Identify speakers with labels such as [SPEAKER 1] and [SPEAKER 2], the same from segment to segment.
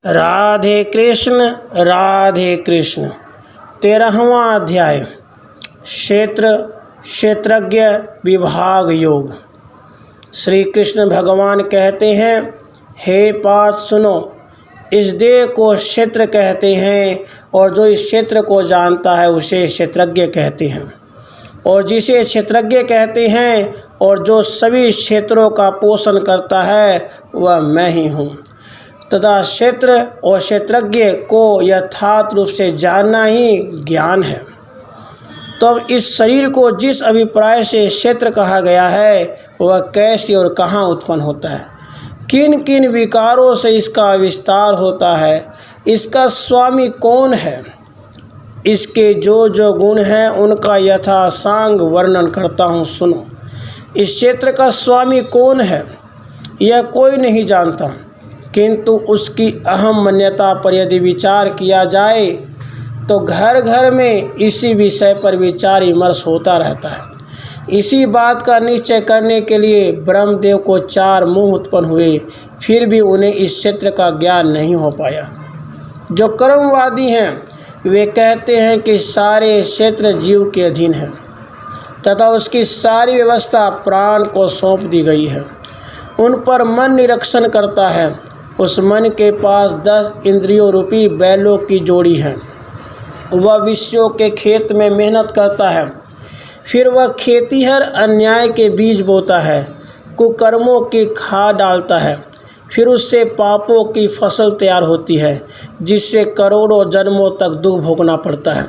[SPEAKER 1] राधे कृष्ण राधे कृष्ण। 13वां अध्याय क्षेत्रज्ञ विभाग योग। श्री कृष्ण भगवान कहते हैं, हे पार्थ सुनो, इस देह को क्षेत्र कहते हैं और जो इस क्षेत्र को जानता है उसे क्षेत्रज्ञ कहते हैं, और जिसे क्षेत्रज्ञ कहते हैं और जो सभी क्षेत्रों का पोषण करता है वह मैं ही हूँ। तथा क्षेत्र और क्षेत्रज्ञ को यथार्थ रूप से जानना ही ज्ञान है। तो अब इस शरीर को जिस अभिप्राय से क्षेत्र कहा गया है वह कैसे और कहाँ उत्पन्न होता है, किन किन विकारों से इसका विस्तार होता है, इसका स्वामी कौन है, इसके जो जो गुण हैं उनका यथासांग वर्णन करता हूँ, सुनो। इस क्षेत्र का स्वामी कौन है यह कोई नहीं जानता, किंतु उसकी अहम मान्यता पर यदि विचार किया जाए तो घर घर में इसी विषय पर विचार विमर्श होता रहता है। इसी बात का निश्चय करने के लिए ब्रह्मदेव को 4 मुँह उत्पन्न हुए, फिर भी उन्हें इस क्षेत्र का ज्ञान नहीं हो पाया। जो कर्मवादी हैं वे कहते हैं कि सारे क्षेत्र जीव के अधीन है तथा उसकी सारी व्यवस्था प्राण को सौंप दी गई है। उन पर मन निरीक्षण करता है। उस मन के पास 10 इंद्रियों रूपी बैलों की जोड़ी है। वह विषयों के खेत में मेहनत करता है, फिर वह खेतीहर अन्याय के बीज बोता है, कुकर्मों की खाद डालता है, फिर उससे पापों की फसल तैयार होती है जिससे करोड़ों जन्मों तक दुख भोगना पड़ता है।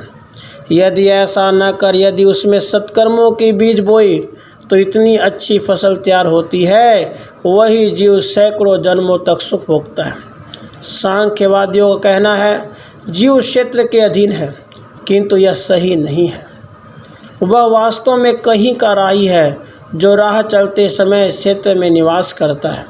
[SPEAKER 1] यदि ऐसा न कर यदि उसमें सत्कर्मों के बीज बोए तो इतनी अच्छी फसल तैयार होती है, वही जीव सैकड़ों जन्मों तक सुख भोगता है। सांख्यवादियों का कहना है जीव क्षेत्र के अधीन है, किंतु यह सही नहीं है। वह वास्तव में कहीं का राही है जो राह चलते समय क्षेत्र में निवास करता है।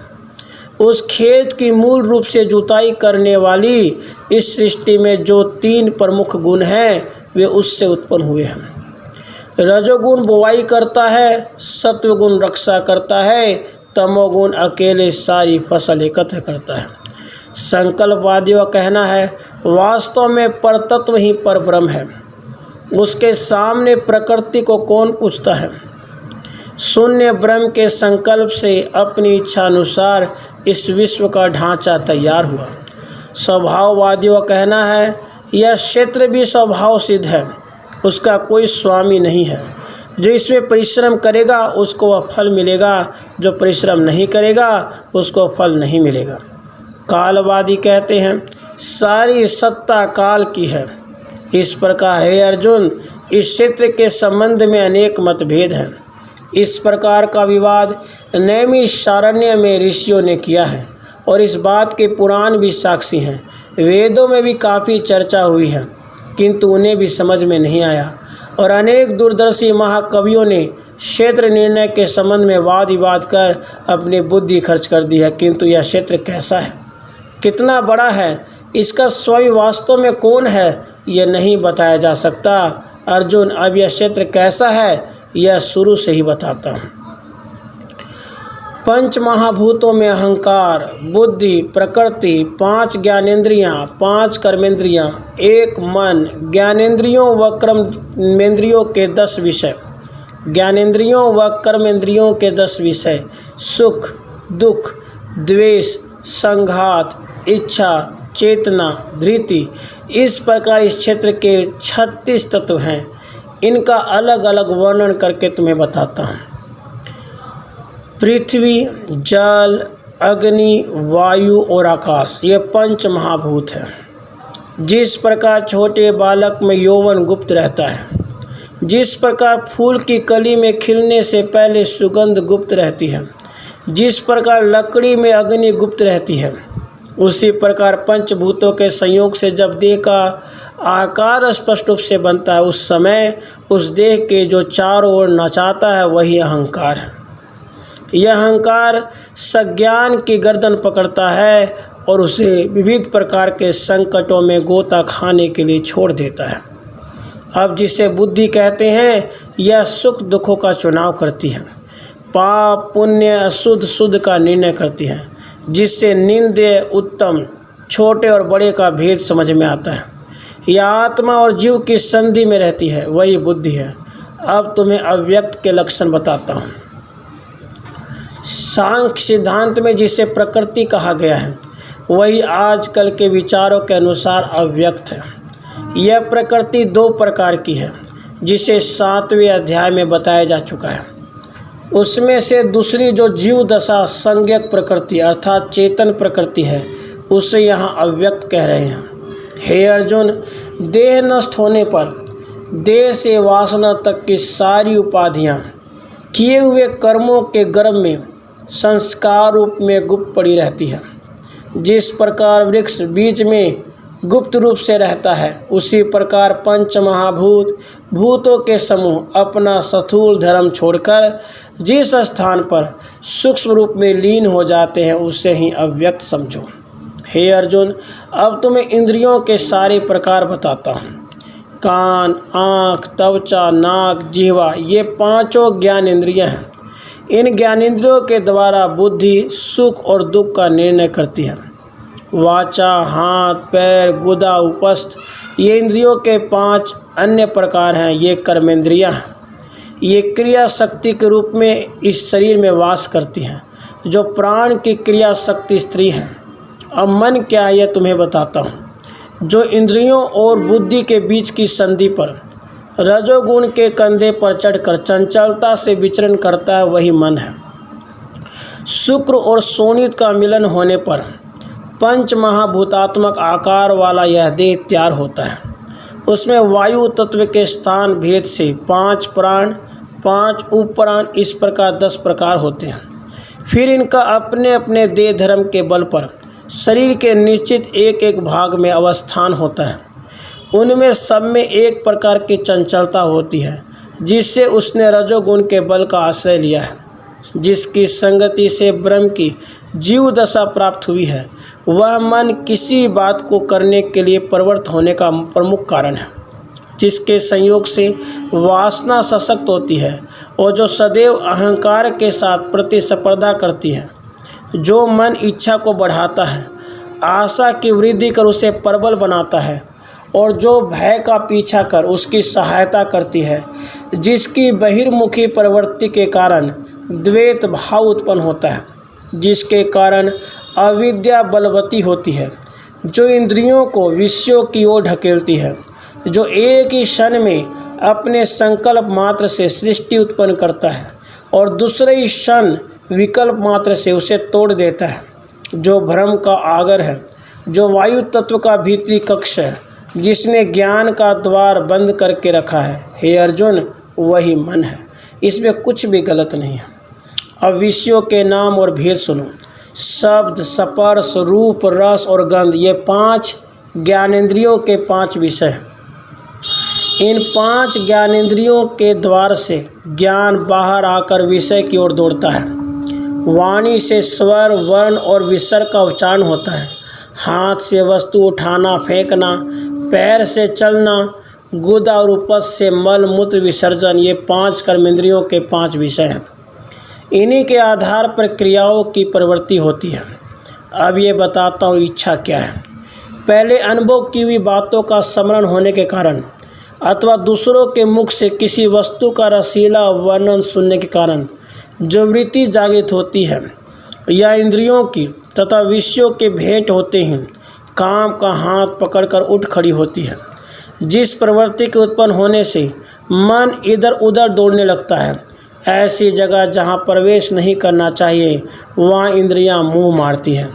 [SPEAKER 1] उस खेत की मूल रूप से जुताई करने वाली इस सृष्टि में जो 3 प्रमुख गुण हैं वे उससे उत्पन्न हुए हैं। रजोगुण बुवाई करता है, सत्वगुण रक्षा करता है, तमोगुण अकेले सारी फसल एकत्र करता है। संकल्पवादियों का कहना है वास्तव में परतत्व ही परब्रह्म है, उसके सामने प्रकृति को कौन पूछता है। शून्य ब्रह्म के संकल्प से अपनी इच्छा अनुसार इस विश्व का ढांचा तैयार हुआ। स्वभाववादियों का कहना है यह क्षेत्र भी स्वभाव सिद्ध है, उसका कोई स्वामी नहीं है। जो इसमें परिश्रम करेगा उसको वह फल मिलेगा, जो परिश्रम नहीं करेगा उसको फल नहीं मिलेगा। कालवादी कहते हैं सारी सत्ता काल की है। इस प्रकार हे अर्जुन, इस क्षेत्र के संबंध में अनेक मतभेद हैं। इस प्रकार का विवाद नैमिषारण्य में ऋषियों ने किया है और इस बात के पुराण भी साक्षी हैं। वेदों में भी काफ़ी चर्चा हुई है, किंतु उन्हें भी समझ में नहीं आया और अनेक दूरदर्शी महाकवियों ने क्षेत्र निर्णय के संबंध में वाद विवाद कर अपनी बुद्धि खर्च कर दी है। किंतु यह क्षेत्र कैसा है, कितना बड़ा है, इसका स्वामी वास्तव में कौन है, यह नहीं बताया जा सकता। अर्जुन, अब यह क्षेत्र कैसा है यह शुरू से ही बताता हूँ। 5 महाभूतों में अहंकार, बुद्धि, प्रकृति, 5 ज्ञानेंद्रियाँ, 5 कर्मेंद्रियाँ, 1 मन, ज्ञानेंद्रियों व कर्मेंद्रियों के 10 विषय, ज्ञानेंद्रियों व कर्मेंद्रियों के 10 विषय, सुख, दुख, द्वेष, संघात, इच्छा, चेतना, धृति। इस प्रकार इस क्षेत्र के 36 तत्व हैं। इनका अलग अलग वर्णन करके तुम्हें बताता हूँ। पृथ्वी, जल, अग्नि, वायु और आकाश, ये 5 महाभूत हैं। जिस प्रकार छोटे बालक में यौवन गुप्त रहता है, जिस प्रकार फूल की कली में खिलने से पहले सुगंध गुप्त रहती है, जिस प्रकार लकड़ी में अग्नि गुप्त रहती है, उसी प्रकार पंचभूतों के संयोग से जब देह का आकार स्पष्ट रूप से बनता है उस समय उस देह के जो चारों ओर नचाता है वही अहंकार है। यह अहंकार सज्ञान की गर्दन पकड़ता है और उसे विविध प्रकार के संकटों में गोता खाने के लिए छोड़ देता है। अब जिसे बुद्धि कहते हैं यह सुख दुखों का चुनाव करती है, पाप पुण्य अशुद्ध शुद्ध का निर्णय करती है, जिससे निंद्य उत्तम छोटे और बड़े का भेद समझ में आता है। यह आत्मा और जीव की संधि में रहती है, वही बुद्धि है। अब तुम्हें अव्यक्त के लक्षण बताता हूँ। सांख्य सिद्धांत में जिसे प्रकृति कहा गया है, वही आजकल के विचारों के अनुसार अव्यक्त है। यह प्रकृति दो प्रकार की है, जिसे 7वें अध्याय में बताया जा चुका है। उसमें से दूसरी जो जीव दशा संज्ञक प्रकृति अर्थात चेतन प्रकृति है, उसे यहाँ अव्यक्त कह रहे हैं। हे अर्जुन, देह नष्ट होने पर देह से वासना तक की सारी उपाधियाँ किए हुए कर्मों के गर्भ में संस्कार रूप में गुप्त पड़ी रहती है। जिस प्रकार वृक्ष बीज में गुप्त रूप से रहता है, उसी प्रकार पंच महाभूत भूतों के समूह अपना स्थूल धर्म छोड़कर जिस स्थान पर सूक्ष्म रूप में लीन हो जाते हैं, उसे ही अव्यक्त समझो। हे अर्जुन, अब तुम्हें इंद्रियों के सारे प्रकार बताता हूँ। कान, आँख, त्वचा, नाक, जिह्वा, ये 5 ज्ञान इंद्रियाँ हैं। इन ज्ञानेंद्रियों के द्वारा बुद्धि सुख और दुख का निर्णय करती है। वाचा, हाथ, पैर, गुदा, उपस्थ, ये इंद्रियों के 5 अन्य प्रकार हैं। ये कर्मेंद्रियाँ हैं। ये क्रिया शक्ति के रूप में इस शरीर में वास करती हैं, जो प्राण की क्रिया शक्ति स्त्री है। अब मन क्या है, यह तुम्हें बताता हूँ। जो इंद्रियों और बुद्धि के बीच की संधि पर रजोगुण के कंधे पर चढ़कर चंचलता से विचरण करता है, वही मन है। शुक्र और शोणित का मिलन होने पर पंच महाभूतात्मक आकार वाला यह देह तैयार होता है। उसमें वायु तत्व के स्थान भेद से 5 प्राण, 5 उपप्राण, इस प्रकार 10 प्रकार होते हैं। फिर इनका अपने अपने देह धर्म के बल पर शरीर के निश्चित एक एक भाग में अवस्थान होता है। उनमें सब में एक प्रकार की चंचलता होती है, जिससे उसने रजोगुण के बल का आश्रय लिया है। जिसकी संगति से ब्रह्म की जीव दशा प्राप्त हुई है, वह मन किसी बात को करने के लिए प्रवृत्त होने का प्रमुख कारण है। जिसके संयोग से वासना सशक्त होती है और जो सदैव अहंकार के साथ प्रतिस्पर्धा करती है। जो मन इच्छा को बढ़ाता है, आशा की वृद्धि कर उसे प्रबल बनाता है, और जो भय का पीछा कर उसकी सहायता करती है। जिसकी बहिर्मुखी प्रवृत्ति के कारण द्वैत भाव उत्पन्न होता है, जिसके कारण अविद्या बलवती होती है। जो इंद्रियों को विषयों की ओर ढकेलती है, जो एक ही क्षण में अपने संकल्प मात्र से सृष्टि उत्पन्न करता है और दूसरे ही क्षण विकल्प मात्र से उसे तोड़ देता है। जो भ्रम का आगर है, जो वायु तत्व का भीतरी कक्ष है, जिसने ज्ञान का द्वार बंद करके रखा है, हे अर्जुन, वही मन है। इसमें कुछ भी गलत नहीं है। अब विषयों के नाम और भेद सुनो। शब्द, स्पर्श, रूप, रस और गंध, ये 5 ज्ञानेंद्रियों के 5 विषय हैं। इन 5 ज्ञानेंद्रियों के द्वार से ज्ञान बाहर आकर विषय की ओर दौड़ता है। वाणी से स्वर, वर्ण और विसर्ग का उच्चारण होता है। हाथ से वस्तु उठाना फेंकना, पैर से चलना, गुदा और उपस्थ से मल मूत्र विसर्जन, ये 5 कर्मेंद्रियों के 5 विषय हैं। इन्हीं के आधार पर क्रियाओं की प्रवृत्ति होती है। अब ये बताता हूँ इच्छा क्या है। पहले अनुभव की हुई बातों का स्मरण होने के कारण अथवा दूसरों के मुख से किसी वस्तु का रसीला वर्णन सुनने के कारण जो वृत्ति जागृत होती है, या इंद्रियों की तथा विषयों के भेंट होते हैं, काम का हाथ पकड़कर उठ खड़ी होती है। जिस प्रवृत्ति के उत्पन्न होने से मन इधर उधर दौड़ने लगता है, ऐसी जगह जहाँ प्रवेश नहीं करना चाहिए, वहाँ इंद्रियाँ मुँह मारती हैं।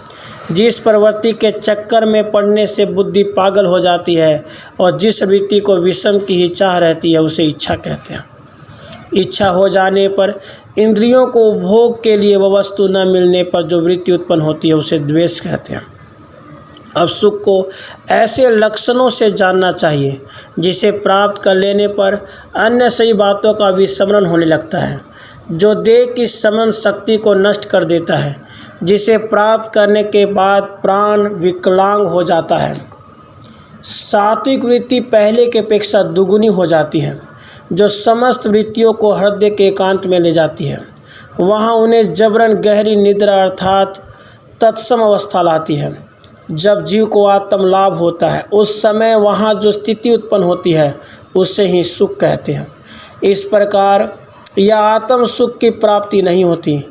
[SPEAKER 1] जिस प्रवृत्ति के चक्कर में पड़ने से बुद्धि पागल हो जाती है और जिस वृत्ति को विषम की ही चाह रहती है, उसे इच्छा कहते हैं। इच्छा हो जाने पर इंद्रियों को भोग के लिए वह वस्तु न मिलने पर जो वृत्ति उत्पन्न होती है, उसे द्वेष कहते हैं। अब सुख को ऐसे लक्षणों से जानना चाहिए जिसे प्राप्त कर लेने पर अन्य सही बातों का विस्मरण होने लगता है, जो देह की समन शक्ति को नष्ट कर देता है, जिसे प्राप्त करने के बाद प्राण विकलांग हो जाता है। सात्विक वृत्ति पहले के अपेक्षा दुगुनी हो जाती है, जो समस्त वृत्तियों को हृदय के एकांत में ले जाती है। वहाँ उन्हें जबरन गहरी निद्रा अर्थात तत्सम अवस्था लाती है। जब जीव को आत्म लाभ होता है उस समय वहाँ जो स्थिति उत्पन्न होती है उससे ही सुख कहते हैं। इस प्रकार यह आत्म सुख की प्राप्ति नहीं होती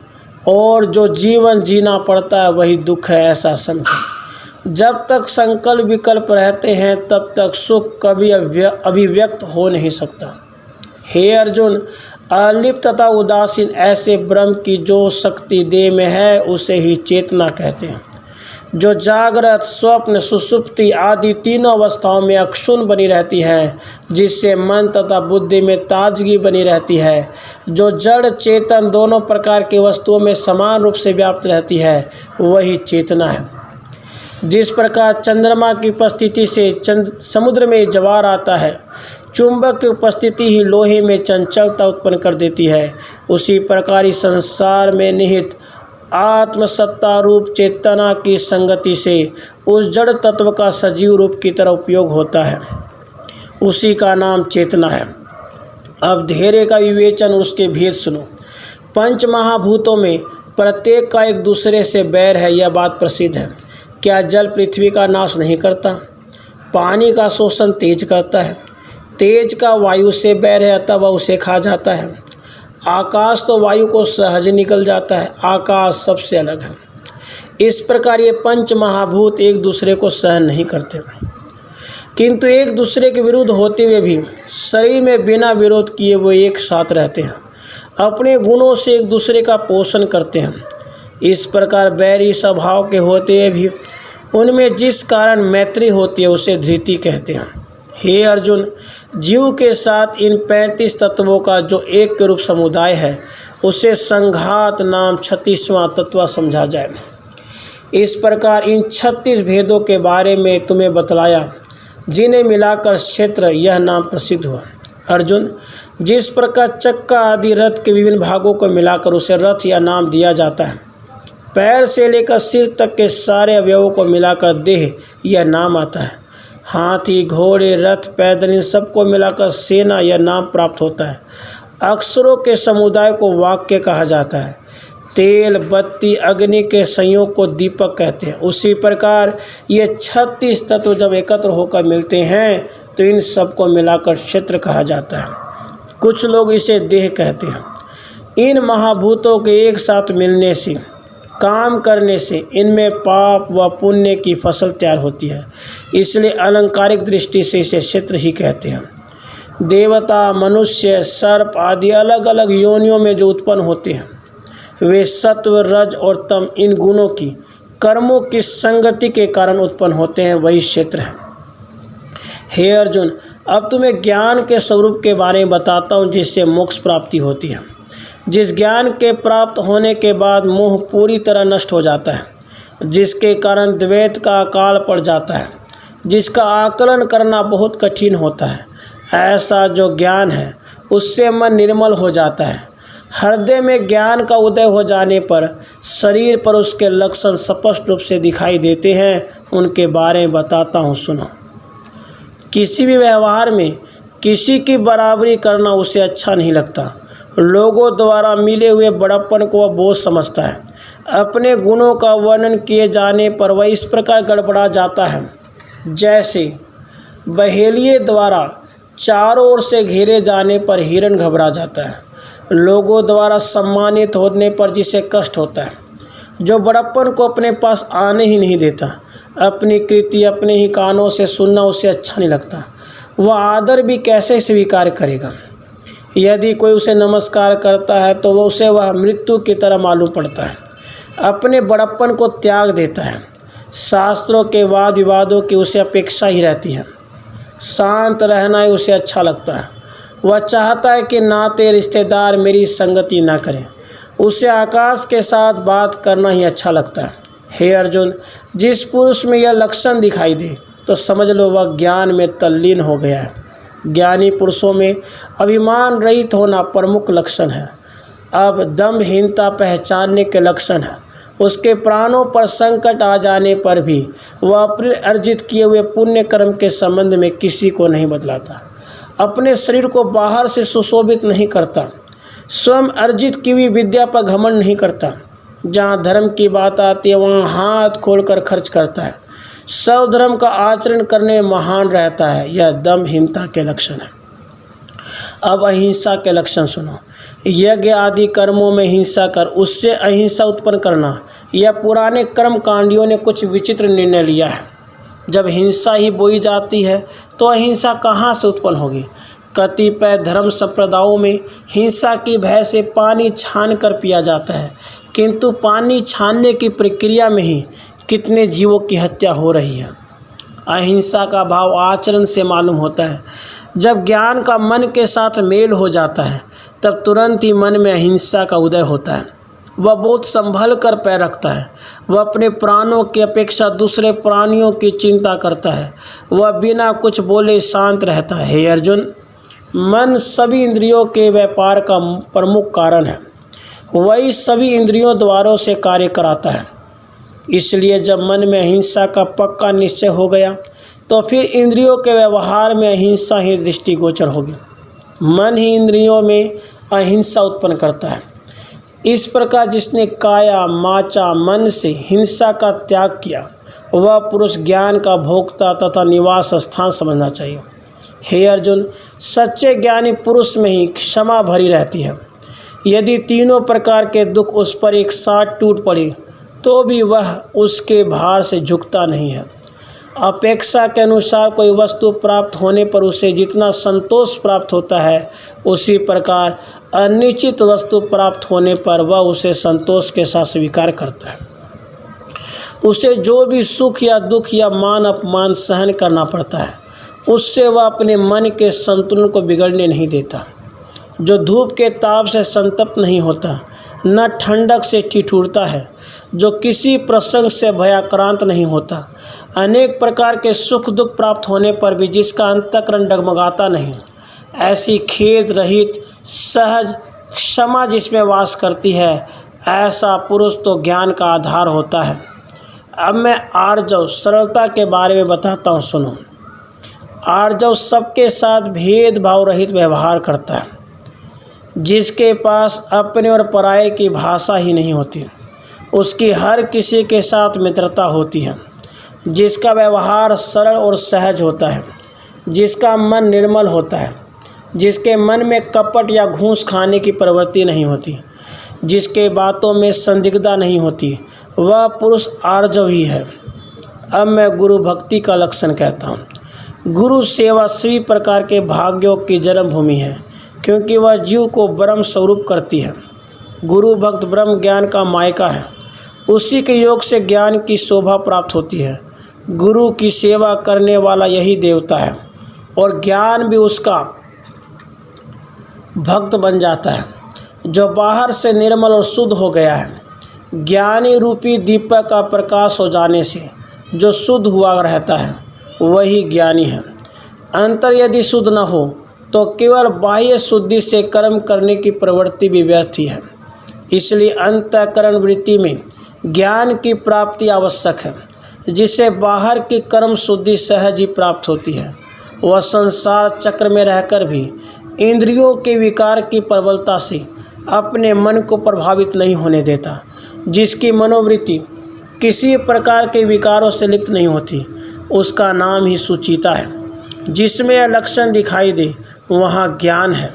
[SPEAKER 1] और जो जीवन जीना पड़ता है वही दुख है, ऐसा समझो। जब तक संकल्प विकल्प रहते हैं तब तक सुख कभी अभिव्यक्त हो नहीं सकता। हे अर्जुन, अलिप्त तथा उदासीन ऐसे ब्रह्म की जो शक्ति देह में है उसे ही चेतना कहते हैं। जो जागृत, स्वप्न, सुषुप्ति आदि तीनों अवस्थाओं में अक्षुण्ण बनी रहती है, जिससे मन तथा बुद्धि में ताजगी बनी रहती है, जो जड़ चेतन दोनों प्रकार की वस्तुओं में समान रूप से व्याप्त रहती है, वही चेतना है। जिस प्रकार चंद्रमा की उपस्थिति से समुद्र में ज्वार आता है, चुंबक की उपस्थिति ही लोहे में चंचलता उत्पन्न कर देती है, उसी प्रकार इस संसार में निहित आत्मसत्ता रूप चेतना की संगति से उस जड़ तत्व का सजीव रूप की तरह उपयोग होता है, उसी का नाम चेतना है। अब धैर्य का विवेचन, उसके भेद सुनो। पंच महाभूतों में प्रत्येक का एक दूसरे से बैर है, यह बात प्रसिद्ध है। क्या जल पृथ्वी का नाश नहीं करता? पानी का शोषण तेज करता है। तेज का वायु से बैर है, अतः वह उसे खा जाता है। आकाश तो वायु को सहज निकल जाता है, आकाश सबसे अलग है। इस प्रकार ये पंच महाभूत एक दूसरे को सहन नहीं करते, किंतु एक दूसरे के विरुद्ध होते हुए भी शरीर में बिना विरोध किए वो एक साथ रहते हैं, अपने गुणों से एक दूसरे का पोषण करते हैं। इस प्रकार बैरी स्वभाव के होते हुए भी उनमें जिस कारण मैत्री होती है उसे धृति कहते हैं। हे अर्जुन, जीव के साथ इन 35 तत्वों का जो एक के रूप समुदाय है उसे संघात नाम 36वां तत्व समझा जाए। इस प्रकार इन 36 भेदों के बारे में तुम्हें बतलाया, जिन्हें मिलाकर क्षेत्र यह नाम प्रसिद्ध हुआ। अर्जुन, जिस प्रकार चक्का आदि रथ के विभिन्न भागों को मिलाकर उसे रथ या नाम दिया जाता है, पैर से लेकर सिर तक के सारे अवयवों को मिलाकर देह यह नाम आता है। हाथी, घोड़े, रथ, पैदल इन सबको मिलाकर सेना यह नाम प्राप्त होता है। अक्षरों के समुदाय को वाक्य कहा जाता है। तेल, बत्ती, अग्नि के संयोग को दीपक कहते हैं। उसी प्रकार ये 36 तत्व जब एकत्र होकर मिलते हैं तो इन सबको मिलाकर क्षेत्र कहा जाता है। कुछ लोग इसे देह कहते हैं। इन महाभूतों के एक साथ मिलने से, काम करने से इनमें पाप व पुण्य की फसल तैयार होती है, इसलिए अलंकारिक दृष्टि से इसे क्षेत्र ही कहते हैं। देवता, मनुष्य, सर्प आदि अलग अलग योनियों में जो उत्पन्न होते हैं वे सत्व, रज और तम इन गुणों की कर्मों की संगति के कारण उत्पन्न होते हैं, वही क्षेत्र है। हे अर्जुन, अब तुम्हें ज्ञान के स्वरूप के बारे में बताता हूँ जिससे मोक्ष प्राप्ति होती है। जिस ज्ञान के प्राप्त होने के बाद मोह पूरी तरह नष्ट हो जाता है, जिसके कारण द्वैत का अकाल पड़ जाता है, जिसका आकलन करना बहुत कठिन होता है, ऐसा जो ज्ञान है उससे मन निर्मल हो जाता है। हृदय में ज्ञान का उदय हो जाने पर शरीर पर उसके लक्षण स्पष्ट रूप से दिखाई देते हैं, उनके बारे में बताता हूँ, सुनो। किसी भी व्यवहार में किसी की बराबरी करना उसे अच्छा नहीं लगता। लोगों द्वारा मिले हुए बड़प्पन को वह बोझ समझता है। अपने गुणों का वर्णन किए जाने पर वह इस प्रकार गड़बड़ा जाता है जैसे बहेलिए द्वारा चारों ओर से घेरे जाने पर हिरण घबरा जाता है। लोगों द्वारा सम्मानित होने पर जिसे कष्ट होता है, जो बड़प्पन को अपने पास आने ही नहीं देता, अपनी कृति अपने ही कानों से सुनना उसे अच्छा नहीं लगता, वह आदर भी कैसे स्वीकार करेगा। यदि कोई उसे नमस्कार करता है तो वह मृत्यु की तरह मालूम पड़ता है, अपने बड़प्पन को त्याग देता है। शास्त्रों के वाद विवादों की उसे अपेक्षा ही रहती है, शांत रहना ही उसे अच्छा लगता है। वह चाहता है कि नाते रिश्तेदार मेरी संगति ना करें, उसे आकाश के साथ बात करना ही अच्छा लगता है। हे अर्जुन, जिस पुरुष में यह लक्षण दिखाई दे तो समझ लो वह ज्ञान में तल्लीन हो गया है। ज्ञानी पुरुषों में अभिमान रहित होना प्रमुख लक्षण है। अब दम्भहीनता पहचानने के लक्षण है। उसके प्राणों पर संकट आ जाने पर भी वह अपने अर्जित किए हुए पुण्य कर्म के संबंध में किसी को नहीं बतलाता, अपने शरीर को बाहर से सुशोभित नहीं करता, स्वयं अर्जित की हुई विद्या पर घमंड नहीं करता। जहाँ धर्म की बात आती है वहाँ हाथ खोलकर खर्च करता है। स्वधर्म का आचरण करने में महान रहता है। यह दम्भहीनता के लक्षण है। अब अहिंसा के लक्षण सुनो। यज्ञ आदि कर्मों में हिंसा कर उससे अहिंसा उत्पन्न करना, यह पुराने कर्म कांडियों ने कुछ विचित्र निर्णय लिया है। जब हिंसा ही बोई जाती है तो अहिंसा कहाँ से उत्पन्न होगी। कतिपय धर्म संप्रदायों में हिंसा की भय से पानी छान कर पिया जाता है, किंतु पानी छानने की प्रक्रिया में ही कितने जीवों की हत्या हो रही है। अहिंसा का भाव आचरण से मालूम होता है। जब ज्ञान का मन के साथ मेल हो जाता है तब तुरंत ही मन में अहिंसा का उदय होता है। वह बहुत संभल कर पैर रखता है। वह अपने प्राणों की अपेक्षा दूसरे प्राणियों की चिंता करता है। वह बिना कुछ बोले शांत रहता है। हे अर्जुन, मन सभी इंद्रियों के व्यापार का प्रमुख कारण है। वही सभी इंद्रियों द्वारों से कार्य कराता है। इसलिए जब मन में अहिंसा का पक्का निश्चय हो गया तो फिर इंद्रियों के व्यवहार में अहिंसा ही दृष्टिगोचर होगी। मन ही इंद्रियों में अहिंसा उत्पन्न करता है। इस प्रकार जिसने काया माचा मन से हिंसा का त्याग किया वह पुरुष ज्ञान का भोक्ता तथा निवास स्थान समझना चाहिए। हे अर्जुन, सच्चे ज्ञानी पुरुष में ही क्षमा भरी रहती है। यदि तीनों प्रकार के दुख उस पर एक साथ टूट पड़े तो भी वह उसके भार से झुकता नहीं है। अपेक्षा के अनुसार कोई वस्तु प्राप्त होने पर उसे जितना संतोष प्राप्त होता है, उसी प्रकार अनिश्चित वस्तु प्राप्त होने पर वह उसे संतोष के साथ स्वीकार करता है। उसे जो भी सुख या दुख या मान अपमान सहन करना पड़ता है, उससे वह अपने मन के संतुलन को बिगड़ने नहीं देता। जो धूप के ताप से संतप्त नहीं होता, न ठंडक से ठिठुरता है, जो किसी प्रसंग से भयाक्रांत नहीं होता, अनेक प्रकार के सुख दुख प्राप्त होने पर भी जिसका अंतःकरण डगमगाता नहीं, ऐसी खेद रहित सहज क्षमा जिसमें वास करती है, ऐसा पुरुष तो ज्ञान का आधार होता है। अब मैं आर्जव सरलता के बारे में बताता हूँ, सुनो। आर्जव सबके साथ भेदभाव रहित व्यवहार करता है। जिसके पास अपने और पराये की भाषा ही नहीं होती, उसकी हर किसी के साथ मित्रता होती है। जिसका व्यवहार सरल और सहज होता है, जिसका मन निर्मल होता है, जिसके मन में कपट या घूस खाने की प्रवृत्ति नहीं होती, जिसके बातों में संदिग्धता नहीं होती, वह पुरुष आर्जव ही है। अब मैं गुरु भक्ति का लक्षण कहता हूँ। गुरु सेवा सभी प्रकार के भाग्यों की जन्मभूमि है, क्योंकि वह जीव को ब्रह्म स्वरूप करती है। गुरु भक्त ब्रह्म ज्ञान का मायका है। उसी के योग से ज्ञान की शोभा प्राप्त होती है। गुरु की सेवा करने वाला यही देवता है और ज्ञान भी उसका भक्त बन जाता है, जो बाहर से निर्मल और शुद्ध हो गया है। ज्ञानी रूपी दीपक का प्रकाश हो जाने से जो शुद्ध हुआ रहता है वही ज्ञानी है। अंतर यदि शुद्ध न हो तो केवल बाह्य शुद्धि से कर्म करने की प्रवृत्ति भी व्यर्थ ही है। इसलिए अंतःकरण वृत्ति में ज्ञान की प्राप्ति आवश्यक है, जिससे बाहर की कर्म शुद्धि सहज ही प्राप्त होती है। वह संसार चक्र में रहकर भी इंद्रियों के विकार की प्रबलता से अपने मन को प्रभावित नहीं होने देता। जिसकी मनोवृत्ति किसी प्रकार के विकारों से लिप्त नहीं होती, उसका नाम ही सुचिता है। जिसमें यह लक्षण दिखाई दे वहाँ ज्ञान है।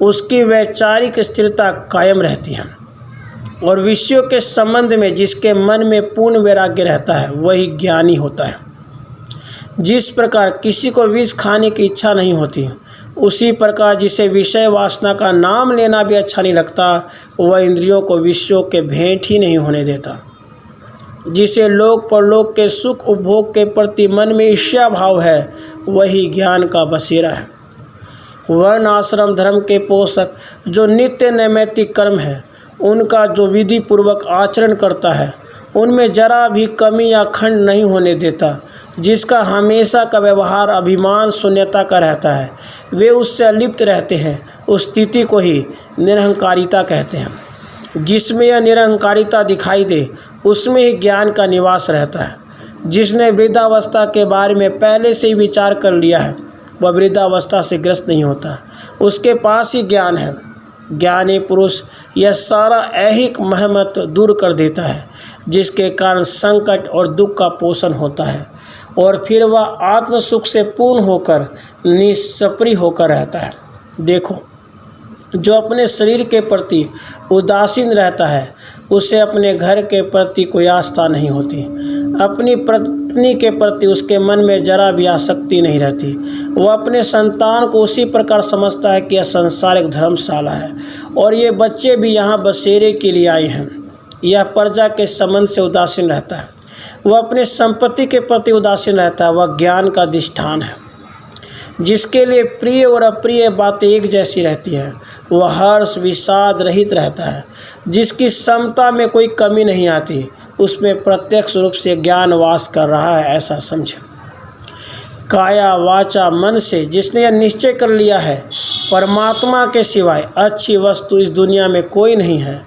[SPEAKER 1] उसकी वैचारिक स्थिरता कायम रहती है और विषयों के संबंध में जिसके मन में पूर्ण वैराग्य रहता है वही ज्ञानी होता है। जिस प्रकार किसी को विष खाने की इच्छा नहीं होती, उसी प्रकार जिसे विषय वासना का नाम लेना भी अच्छा नहीं लगता, वह इंद्रियों को विषयों के भेंट ही नहीं होने देता। जिसे लोक परलोक के सुख उपभोग के प्रति मन में ईर्ष्या भाव है, वही ज्ञान का बसेरा है। वर्ण आश्रम धर्म के पोषक जो नित्य नैमित्तिक कर्म है, उनका जो विधि पूर्वक आचरण करता है, उनमें जरा भी कमी या खंड नहीं होने देता। जिसका हमेशा का व्यवहार अभिमान शून्यता का रहता है, वे उससे अलिप्त रहते हैं। उस स्थिति को ही निरहंकारिता कहते हैं। जिसमें यह निरहंकारिता दिखाई दे, उसमें ही ज्ञान का निवास रहता है। जिसने वृद्धावस्था के बारे में पहले से ही विचार कर लिया है, वह वृद्धावस्था से ग्रस्त नहीं होता। उसके पास ही ज्ञान है। ज्ञानी पुरुष यह सारा ऐहिक महमत दूर कर देता है। जिसके कारण संकट और दुख का पोषण होता है और फिर वह आत्म सुख से पूर्ण होकर निष्प्रय होकर रहता है। देखो, जो अपने शरीर के प्रति उदासीन रहता है उसे अपने घर के प्रति कोई आस्था नहीं होती, अपनी पत्नी के प्रति उसके मन में जरा भी आसक्ति नहीं रहती। वह अपने संतान को उसी प्रकार समझता है कि यह संसार एक धर्मशाला है और ये बच्चे भी यहाँ बसेरे के लिए आए हैं। यह प्रजा के संबंध से उदासीन रहता है। वह अपने संपत्ति के प्रति उदासीन रहता है। वह ज्ञान का अधिष्ठान है, जिसके लिए प्रिय और अप्रिय बातें एक जैसी रहती है। वह हर्ष विषाद रहित रहता है, जिसकी समता में कोई कमी नहीं आती। उसमें प्रत्यक्ष रूप से ज्ञान वास कर रहा है, ऐसा समझे। काया वाचा मन से जिसने यह निश्चय कर लिया है परमात्मा के सिवाय अच्छी वस्तु इस दुनिया में कोई नहीं है,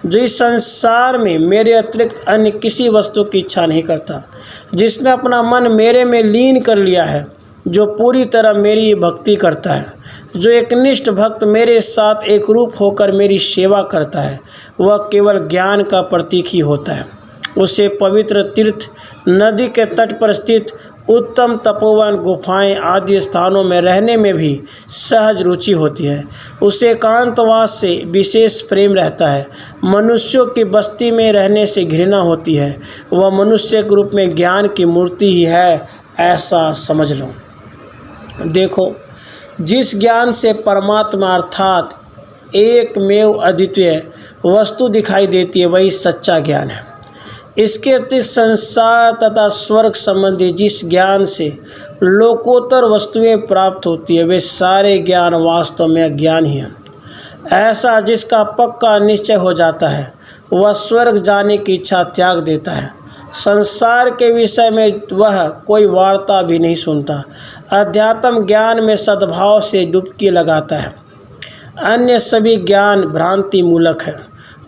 [SPEAKER 1] जो इस संसार में मेरे अतिरिक्त अन्य किसी वस्तु की इच्छा नहीं करता, जिसने अपना मन मेरे में लीन कर लिया है, जो पूरी तरह मेरी भक्ति करता है, जो एकनिष्ठ भक्त मेरे साथ एक रूप होकर मेरी सेवा करता है, वह केवल ज्ञान का प्रतीक ही होता है। उसे पवित्र तीर्थ, नदी के तट पर स्थित उत्तम तपोवन, गुफाएं आदि स्थानों में रहने में भी सहज रुचि होती है। उसे एकांतवास से विशेष प्रेम रहता है। मनुष्यों की बस्ती में रहने से घृणा होती है। वह मनुष्य के रूप में ज्ञान की मूर्ति ही है, ऐसा समझ लो। देखो, जिस ज्ञान से परमात्मा अर्थात एकमेव अद्वितीय वस्तु दिखाई देती है वही सच्चा ज्ञान है। इसके अतिरिक्त संसार तथा स्वर्ग संबंधी जिस ज्ञान से लोकोत्तर वस्तुएं प्राप्त होती है वे सारे ज्ञान वास्तव में अज्ञान ही है। ऐसा जिसका पक्का निश्चय हो जाता है वह स्वर्ग जाने की इच्छा त्याग देता है। संसार के विषय में वह कोई वार्ता भी नहीं सुनता। अध्यात्म ज्ञान में सद्भाव से डुबकी लगाता है। अन्य सभी ज्ञान भ्रांति मूलक है।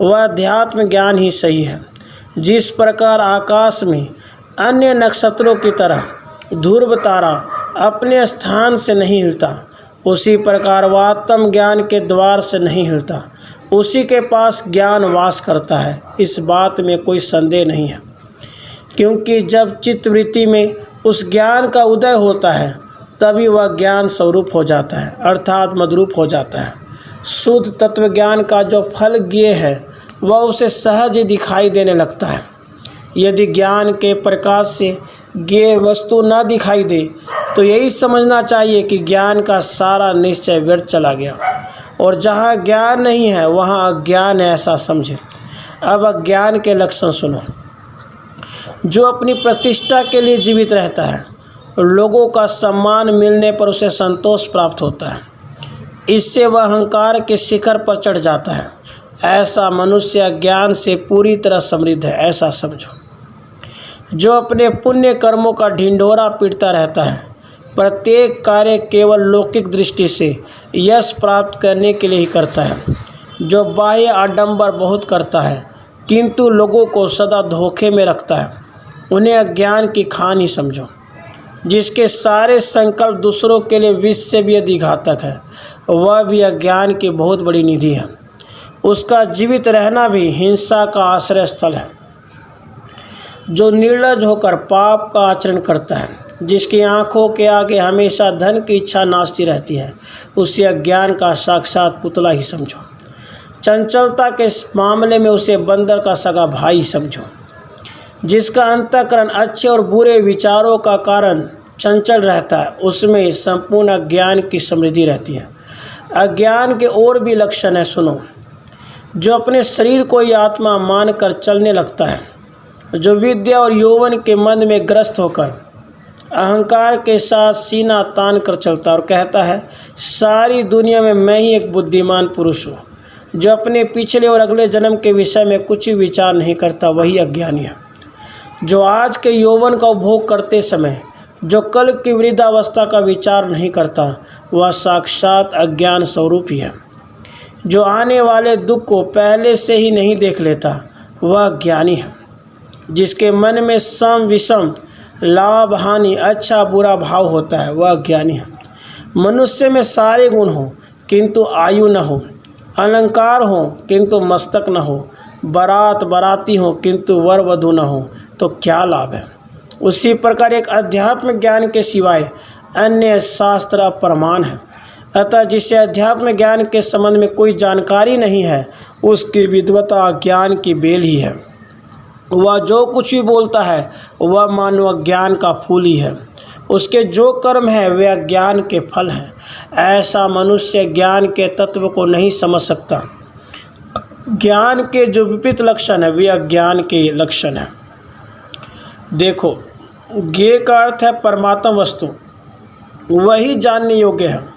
[SPEAKER 1] वह अध्यात्म ज्ञान ही सही है। जिस प्रकार आकाश में अन्य नक्षत्रों की तरह ध्रुव तारा अपने स्थान से नहीं हिलता, उसी प्रकार वह आत्म ज्ञान के द्वार से नहीं हिलता। उसी के पास ज्ञान वास करता है, इस बात में कोई संदेह नहीं है। क्योंकि जब चित्तवृत्ति में उस ज्ञान का उदय होता है तभी वह ज्ञान स्वरूप हो जाता है, अर्थात मद्रूप हो जाता है। शुद्ध तत्व ज्ञान का जो फल ज्ञेय है वह उसे सहज ही दिखाई देने लगता है। यदि ज्ञान के प्रकाश से ज्ञेय वस्तु न दिखाई दे तो यही समझना चाहिए कि ज्ञान का सारा निश्चय व्यर्थ चला गया, और जहाँ ज्ञान नहीं है वहाँ अज्ञान है, ऐसा समझे। अब अज्ञान के लक्षण सुनो। जो अपनी प्रतिष्ठा के लिए जीवित रहता है, लोगों का सम्मान मिलने पर उसे संतोष प्राप्त होता है, इससे वह अहंकार के शिखर पर चढ़ जाता है। ऐसा मनुष्य अज्ञान से पूरी तरह समृद्ध है, ऐसा समझो। जो अपने पुण्य कर्मों का ढिंढोरा पीटता रहता है, प्रत्येक कार्य केवल लौकिक दृष्टि से यश प्राप्त करने के लिए ही करता है, जो बाह्य आडंबर बहुत करता है किंतु लोगों को सदा धोखे में रखता है, उन्हें अज्ञान की खान ही समझो। जिसके सारे संकल्प दूसरों के लिए विष से भी अधिक घातक है, वह भी अज्ञान की बहुत बड़ी निधि है। उसका जीवित रहना भी हिंसा का आश्रय स्थल है। जो निर्लज होकर पाप का आचरण करता है, जिसकी आंखों के आगे हमेशा धन की इच्छा नाचती रहती है, उसे अज्ञान का साक्षात पुतला ही समझो। चंचलता के मामले में उसे बंदर का सगा भाई समझो। जिसका अंतःकरण अच्छे और बुरे विचारों का कारण चंचल रहता है, उसमें संपूर्ण अज्ञान की समृद्धि रहती है। अज्ञान के और भी लक्षण है, सुनो। जो अपने शरीर को ही आत्मा मानकर चलने लगता है, जो विद्या और यौवन के मन में ग्रस्त होकर अहंकार के साथ सीना तान कर चलता और कहता है सारी दुनिया में मैं ही एक बुद्धिमान पुरुष हूँ, जो अपने पिछले और अगले जन्म के विषय में कुछ ही विचार नहीं करता, वही अज्ञानी है। जो आज के यौवन का उपभोग करते समय जो कल की वृद्धावस्था का विचार नहीं करता, वह साक्षात अज्ञान स्वरूप ही है। जो आने वाले दुख को पहले से ही नहीं देख लेता, वह ज्ञानी है। जिसके मन में सम विषम, लाभ हानि, अच्छा बुरा भाव होता है, वह ज्ञानी है। मनुष्य में सारे गुण हो किंतु आयु न हो, अलंकार हो किंतु मस्तक न हो, बारात बाराती हो किंतु वर वधू न हो तो क्या लाभ है। उसी प्रकार एक अध्यात्म ज्ञान के सिवाय अन्य शास्त्र अप्रमाण है। अतः जिसे अध्यात्म ज्ञान के संबंध में कोई जानकारी नहीं है उसकी विद्वता ज्ञान की बेल ही है। वह जो कुछ भी बोलता है वह मानो ज्ञान का फूल ही है। उसके जो कर्म है वे अज्ञान के फल हैं। ऐसा मनुष्य ज्ञान के तत्व को नहीं समझ सकता। ज्ञान के जो विपरीत लक्षण है वे अज्ञान के लक्षण हैं। देखो, ज्ञेय का अर्थ है परमात्मा वस्तु, वही जानने योग्य है।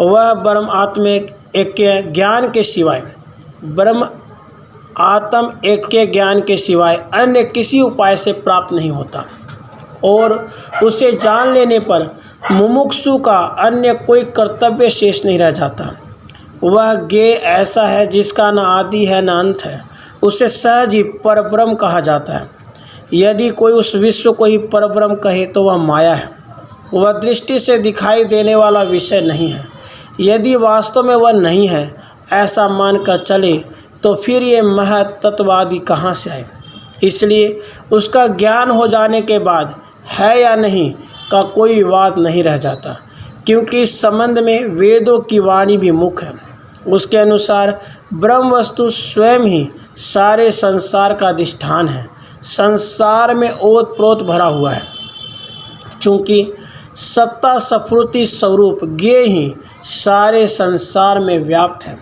[SPEAKER 1] वह ब्रह्म आत्म एक के ज्ञान के सिवाय आत्म एक के ज्ञान के सिवाय अन्य किसी उपाय से प्राप्त नहीं होता और उसे जान लेने पर मुमुक्षु का अन्य कोई कर्तव्य शेष नहीं रह जाता। वह ज्ञेय ऐसा है जिसका न आदि है न अंत है। उसे सहज ही परब्रह्म कहा जाता है। यदि कोई उस विश्व को ही परब्रह्म कहे तो वह माया है। वह दृष्टि से दिखाई देने वाला विषय नहीं है। यदि वास्तव में वह नहीं है ऐसा मानकर चले तो फिर ये महत्त्ववादी कहाँ से आए। इसलिए उसका ज्ञान हो जाने के बाद है या नहीं का कोई विवाद नहीं रह जाता, क्योंकि इस संबंध में वेदों की वाणी भी मुख्य है। उसके अनुसार ब्रह्म वस्तु स्वयं ही सारे संसार का अधिष्ठान है। संसार में ओत प्रोत भरा हुआ है। चूँकि सत्ता स्फूर्ति स्वरूप ज्ञेय ही सारे संसार में व्याप्त है,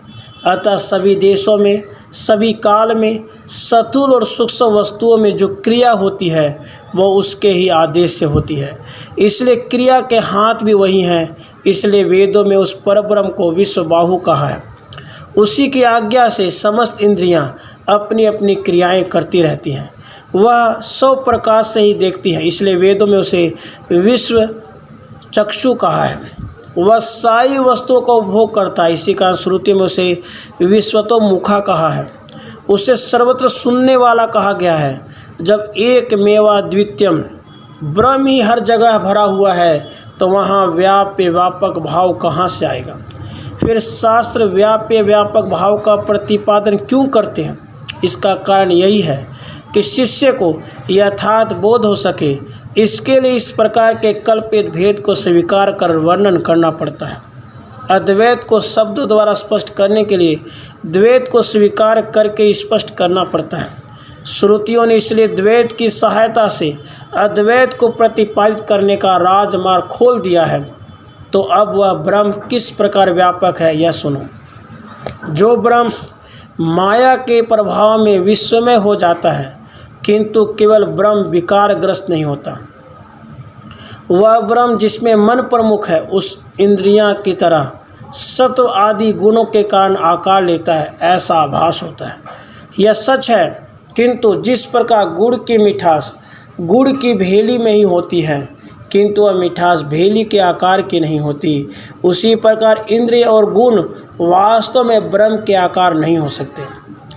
[SPEAKER 1] अतः सभी देशों में सभी काल में स्थूल और सूक्ष्म वस्तुओं में जो क्रिया होती है वो उसके ही आदेश से होती है। इसलिए क्रिया के हाथ भी वही हैं। इसलिए वेदों में उस परब्रह्म को विश्वबाहु कहा है। उसी की आज्ञा से समस्त इंद्रियां अपनी अपनी क्रियाएं करती रहती हैं। वह सौ प्रकाश से ही देखती है, इसलिए वेदों में उसे विश्व चक्षु कहा है। वह सारी वस्तुओं का उपभोग करता है, इसी कारण श्रुति में उसे विश्वतोमुखा कहा है। उसे सर्वत्र सुनने वाला कहा गया है। जब एक मेवा द्वितीयम ब्रह्म ही हर जगह भरा हुआ है तो वहाँ व्याप्य व्यापक भाव कहाँ से आएगा। फिर शास्त्र व्याप्य व्यापक भाव का प्रतिपादन क्यों करते हैं। इसका कारण यही है कि शिष्य को यथार्थ बोध हो सके। इसके लिए इस प्रकार के कल्पित भेद को स्वीकार कर वर्णन करना पड़ता है। अद्वैत को शब्दों द्वारा स्पष्ट करने के लिए द्वैत को स्वीकार करके स्पष्ट करना पड़ता है। श्रुतियों ने इसलिए द्वैत की सहायता से अद्वैत को प्रतिपादित करने का राजमार्ग खोल दिया है। तो अब वह ब्रह्म किस प्रकार व्यापक है यह सुनो। जो ब्रह्म माया के प्रभाव में विश्वमय हो जाता है किंतु केवल ब्रह्म विकारग्रस्त नहीं होता। वह ब्रह्म जिसमें मन प्रमुख है उस इंद्रियां की तरह सत्व आदि गुणों के कारण आकार लेता है, ऐसा आभास होता है। यह सच है, किंतु जिस प्रकार गुड़ की मिठास गुड़ की भेली में ही होती है किंतु वह मिठास भेली के आकार की नहीं होती, उसी प्रकार इंद्रिय और गुण वास्तव में ब्रह्म के आकार नहीं हो सकते।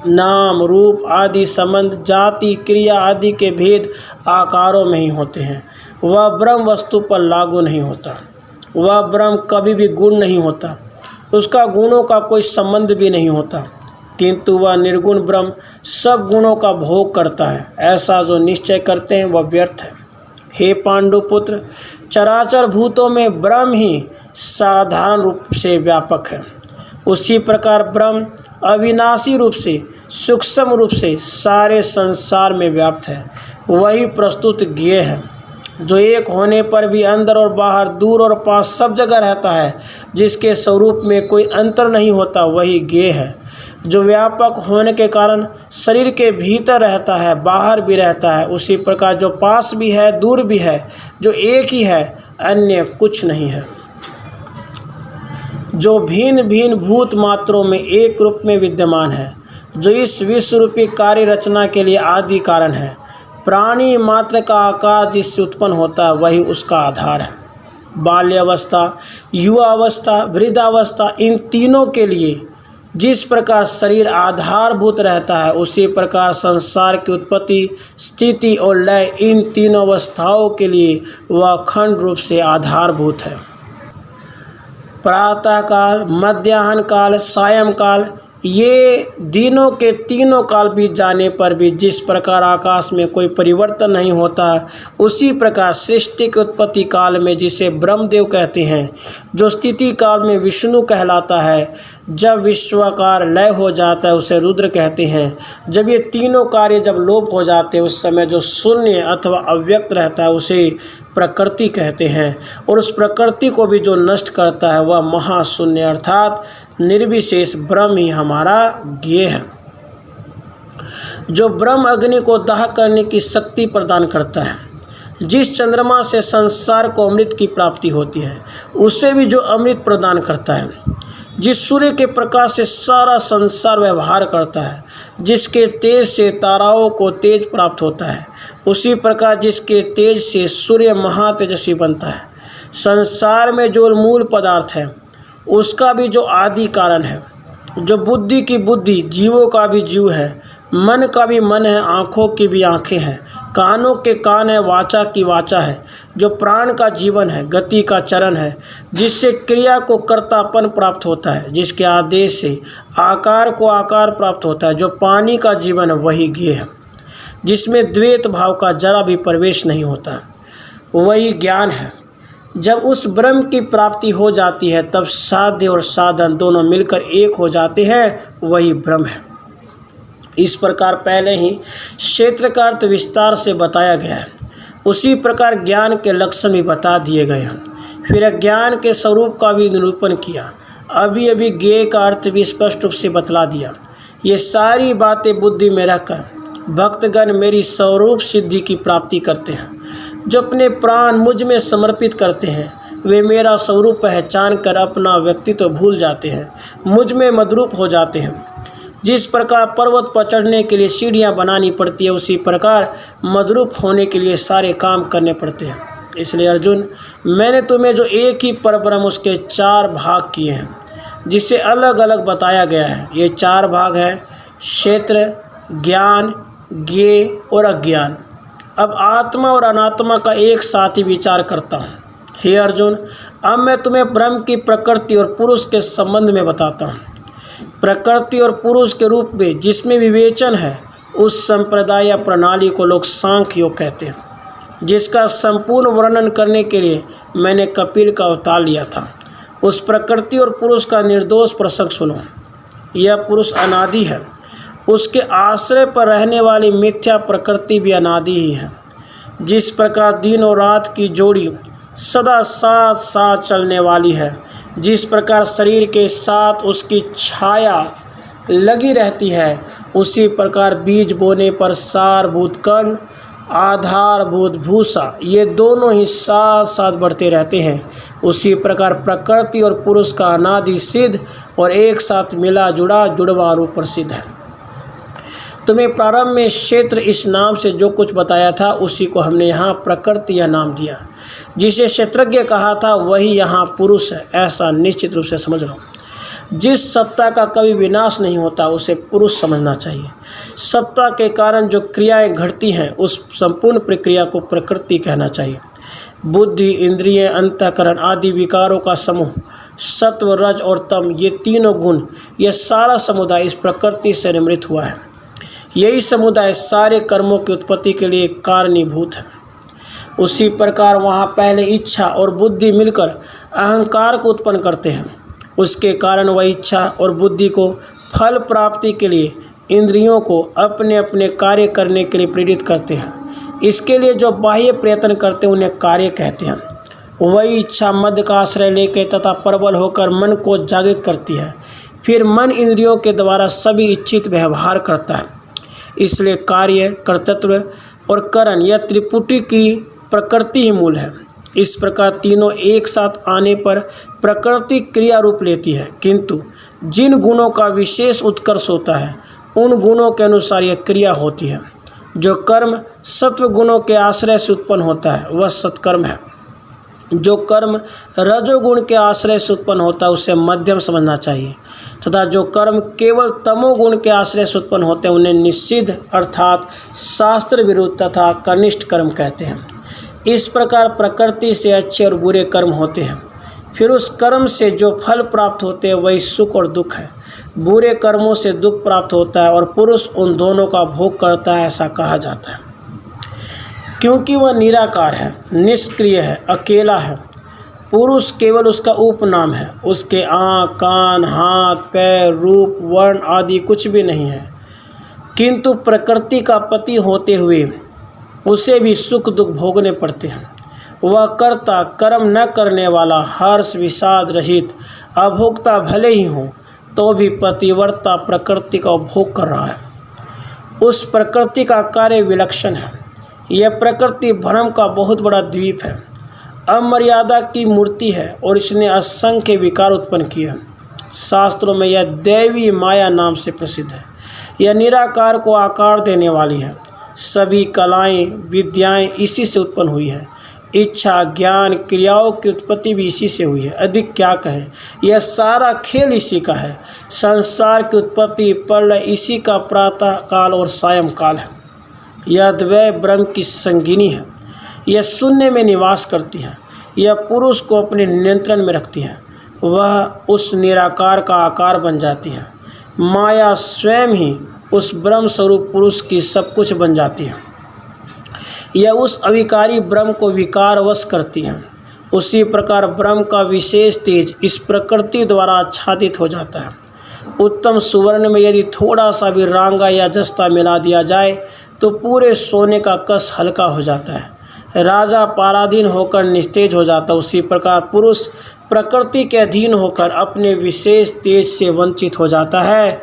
[SPEAKER 1] नाम रूप आदि संबंध जाति क्रिया आदि के भेद आकारों में ही होते हैं। वह ब्रह्म वस्तु पर लागू नहीं होता। वह ब्रह्म कभी भी गुण नहीं होता, उसका गुणों का कोई संबंध भी नहीं होता, किंतु वह निर्गुण ब्रह्म सब गुणों का भोग करता है। ऐसा जो निश्चय करते हैं वह व्यर्थ है। हे पांडुपुत्र, चराचर भूतों में ब्रह्म ही साधारण रूप से व्यापक है। उसी प्रकार ब्रह्म अविनाशी रूप से सूक्ष्म रूप से सारे संसार में व्याप्त है। वही प्रस्तुत ज्ञेय है, जो एक होने पर भी अंदर और बाहर दूर और पास सब जगह रहता है, जिसके स्वरूप में कोई अंतर नहीं होता, वही ज्ञेय है। जो व्यापक होने के कारण शरीर के भीतर रहता है, बाहर भी रहता है, उसी प्रकार जो पास भी है दूर भी है, जो एक ही है अन्य कुछ नहीं है, जो भिन्न भिन्न भूत मात्रों में एक रूप में विद्यमान है, जो इस विश्व रूपी कार्य रचना के लिए आदि कारण है। प्राणी मात्र का आकार जिससे उत्पन्न होता है वही उसका आधार है। बाल्यावस्था युवावस्था वृद्धावस्था इन तीनों के लिए जिस प्रकार शरीर आधारभूत रहता है, उसी प्रकार संसार की उत्पत्ति स्थिति और लय इन तीनों अवस्थाओं के लिए वह अखंड रूप से आधारभूत है। प्रातः काल मध्याह्न काल सायं काल ये दिनों के तीनों काल बीत जाने पर भी जिस प्रकार आकाश में कोई परिवर्तन नहीं होता, उसी प्रकार सृष्टि के उत्पत्ति काल में जिसे ब्रह्मदेव कहते हैं, जो स्थिति काल में विष्णु कहलाता है, जब विश्वाकार लय हो जाता है उसे रुद्र कहते हैं, जब ये तीनों कार्य जब लोप हो जाते हैं उस समय जो शून्य अथवा अव्यक्त रहता है उसे प्रकृति कहते हैं, और उस प्रकृति को भी जो नष्ट करता है वह महाशून्य अर्थात निर्विशेष ब्रह्म ही हमारा ज्ञेय है। जो ब्रह्म अग्नि को दाह करने की शक्ति प्रदान करता है, जिस चंद्रमा से संसार को अमृत की प्राप्ति होती है उसे भी जो अमृत प्रदान करता है, जिस सूर्य के प्रकाश से सारा संसार व्यवहार करता है, जिसके तेज से ताराओं को तेज प्राप्त होता है, उसी प्रकार जिसके तेज से सूर्य महातेजस्वी बनता है। संसार में जो मूल पदार्थ है उसका भी जो आदि कारण है, जो बुद्धि की बुद्धि, जीवों का भी जीव है, मन का भी मन है, आँखों की भी आँखें हैं, कानों के कान है, वाचा की वाचा है, जो प्राण का जीवन है, गति का चरण है, जिससे क्रिया को कर्तापन प्राप्त होता है, जिसके आदेश से आकार को आकार प्राप्त होता है, जो पानी का जीवन है वही ज्ञेय है, जिसमें द्वैत भाव का जरा भी प्रवेश नहीं होता, वही ज्ञान है। जब उस ब्रह्म की प्राप्ति हो जाती है तब साध्य और साधन दोनों मिलकर एक हो जाते हैं, वही ब्रह्म है। इस प्रकार पहले ही क्षेत्र का अर्थ विस्तार से बताया गया है, उसी प्रकार ज्ञान के लक्षण भी बता दिए गए हैं। फिर अज्ञान के स्वरूप का भी निरूपण किया, अभी ज्ञेय का अर्थ भी स्पष्ट रूप से बतला दिया। ये सारी बातें बुद्धि में रखकर भक्तगण मेरी स्वरूप सिद्धि की प्राप्ति करते हैं। जो अपने प्राण मुझ में समर्पित करते हैं वे मेरा स्वरूप पहचान कर अपना व्यक्तित्व भूल जाते हैं, मुझ में मदरूप हो जाते हैं। जिस प्रकार पर्वत पर चढ़ने के लिए सीढ़ियाँ बनानी पड़ती है, उसी प्रकार मदरूप होने के लिए सारे काम करने पड़ते हैं। इसलिए अर्जुन, मैंने तुम्हें जो एक ही परब्रह्म उसके 4 भाग किए हैं, जिसे अलग अलग बताया गया है। ये 4 भाग हैं, क्षेत्र, ज्ञान, ज्ञेय और अज्ञान। अब आत्मा और अनात्मा का एक साथ ही विचार करता हूँ। हे अर्जुन, अब मैं तुम्हें ब्रह्म की प्रकृति और पुरुष के संबंध में बताता हूँ। प्रकृति और पुरुष के रूप में जिसमें विवेचन है, उस संप्रदाय या प्रणाली को लोग सांख्य योग कहते हैं, जिसका संपूर्ण वर्णन करने के लिए मैंने कपिल का अवतार लिया था। उस प्रकृति और पुरुष का निर्दोष प्रसंग सुनो। यह पुरुष अनादि है, उसके आश्रय पर रहने वाली मिथ्या प्रकृति भी अनादि ही है। जिस प्रकार दिन और रात की जोड़ी सदा साथ साथ चलने वाली है, जिस प्रकार शरीर के साथ उसकी छाया लगी रहती है, उसी प्रकार बीज बोने पर सारभूत कण, आधारभूत भूसा, ये दोनों ही साथ साथ बढ़ते रहते हैं। उसी प्रकार प्रकृति और पुरुष का अनादि सिद्ध और एक साथ मिला जुड़ा जुड़वा रूप प्रसिद्ध है। तुम्हें प्रारंभ में क्षेत्र इस नाम से जो कुछ बताया था उसी को हमने यहाँ प्रकृति या नाम दिया। जिसे क्षेत्रज्ञ कहा था वही यहाँ पुरुष है, ऐसा निश्चित रूप से समझ लो। जिस सत्ता का कभी विनाश नहीं होता उसे पुरुष समझना चाहिए। सत्ता के कारण जो क्रियाएं घटती हैं उस संपूर्ण प्रक्रिया को प्रकृति कहना चाहिए। बुद्धि, इंद्रिय, अंतःकरण आदि विकारों का समूह, सत्व, रज और तम, ये तीनों गुण, यह सारा समुदाय इस प्रकृति से निर्मित हुआ है। यही समुदाय सारे कर्मों की उत्पत्ति के लिए कारणीभूत है। उसी प्रकार वहाँ पहले इच्छा और बुद्धि मिलकर अहंकार को उत्पन्न करते हैं। उसके कारण वह इच्छा और बुद्धि को फल प्राप्ति के लिए इंद्रियों को अपने अपने कार्य करने के लिए प्रेरित करते हैं। इसके लिए जो बाह्य प्रयत्न करते हैं उन्हें कार्य कहते हैं। वही इच्छा मध्य का आश्रय लेकर तथा प्रबल होकर मन को जागृत करती है। फिर मन इंद्रियों के द्वारा सभी इच्छित व्यवहार करता है। इसलिए कार्य, कर्तृत्व और करण यह त्रिपुटी की प्रकृति ही मूल है। इस प्रकार तीनों एक साथ आने पर प्रकृति क्रिया रूप लेती है, किंतु जिन गुणों का विशेष उत्कर्ष होता है उन गुणों के अनुसार यह क्रिया होती है। जो कर्म सत्व गुणों के आश्रय से उत्पन्न होता है वह सत्कर्म है। जो कर्म रजोगुण के आश्रय से उत्पन्न होता है उसे मध्यम समझना चाहिए, तथा जो कर्म केवल तमोगुण के आश्रय से उत्पन्न होते हैं उन्हें निषिद्ध अर्थात शास्त्र विरुद्ध तथा कनिष्ठ कर्म कहते हैं। इस प्रकार प्रकृति से अच्छे और बुरे कर्म होते हैं। फिर उस कर्म से जो फल प्राप्त होते हैं वही सुख और दुख है। बुरे कर्मों से दुख प्राप्त होता है और पुरुष उन दोनों का भोग करता है, ऐसा कहा जाता है। क्योंकि वह निराकार है, निष्क्रिय है, अकेला है। पुरुष केवल उसका उपनाम है, उसके आँख, कान, हाथ, पैर, रूप, वर्ण आदि कुछ भी नहीं है। किंतु प्रकृति का पति होते हुए उसे भी सुख दुख भोगने पड़ते हैं। वह कर्ता, कर्म न करने वाला, हर्ष विषाद रहित, अभोक्ता भले ही हो तो भी पतिव्रता प्रकृति का उपभोग कर रहा है। उस प्रकृति का कार्य विलक्षण है। यह प्रकृति भ्रम का बहुत बड़ा द्वीप है, अमर्यादा की मूर्ति है और इसने असंख्य विकार उत्पन्न किए हैं। शास्त्रों में यह दैवी माया नाम से प्रसिद्ध है। यह निराकार को आकार देने वाली है। सभी कलाएं, विद्याएं इसी से उत्पन्न हुई है। इच्छा, ज्ञान, क्रियाओं की उत्पत्ति भी इसी से हुई है। अधिक क्या कहें, यह सारा खेल इसी का है। संसार की उत्पत्ति, प्रलय इसी का प्रातः काल और सायं काल है। यह अद्वय ब्रह्म की संगिनी है। यह शून्य में निवास करती है। यह पुरुष को अपने नियंत्रण में रखती है। वह उस निराकार का आकार बन जाती है। माया स्वयं ही उस ब्रह्म स्वरूप पुरुष की सब कुछ बन जाती है। यह उस अविकारी ब्रह्म को विकारवश करती है। उसी प्रकार ब्रह्म का विशेष तेज इस प्रकृति द्वारा आच्छादित हो जाता है। उत्तम सुवर्ण में यदि थोड़ा सा भी रांगा या जस्ता मिला दिया जाए तो पूरे सोने का कस हल्का हो जाता है। राजा पराधीन होकर निस्तेज हो जाता है। उसी प्रकार पुरुष प्रकृति के अधीन होकर अपने विशेष तेज से वंचित हो जाता है।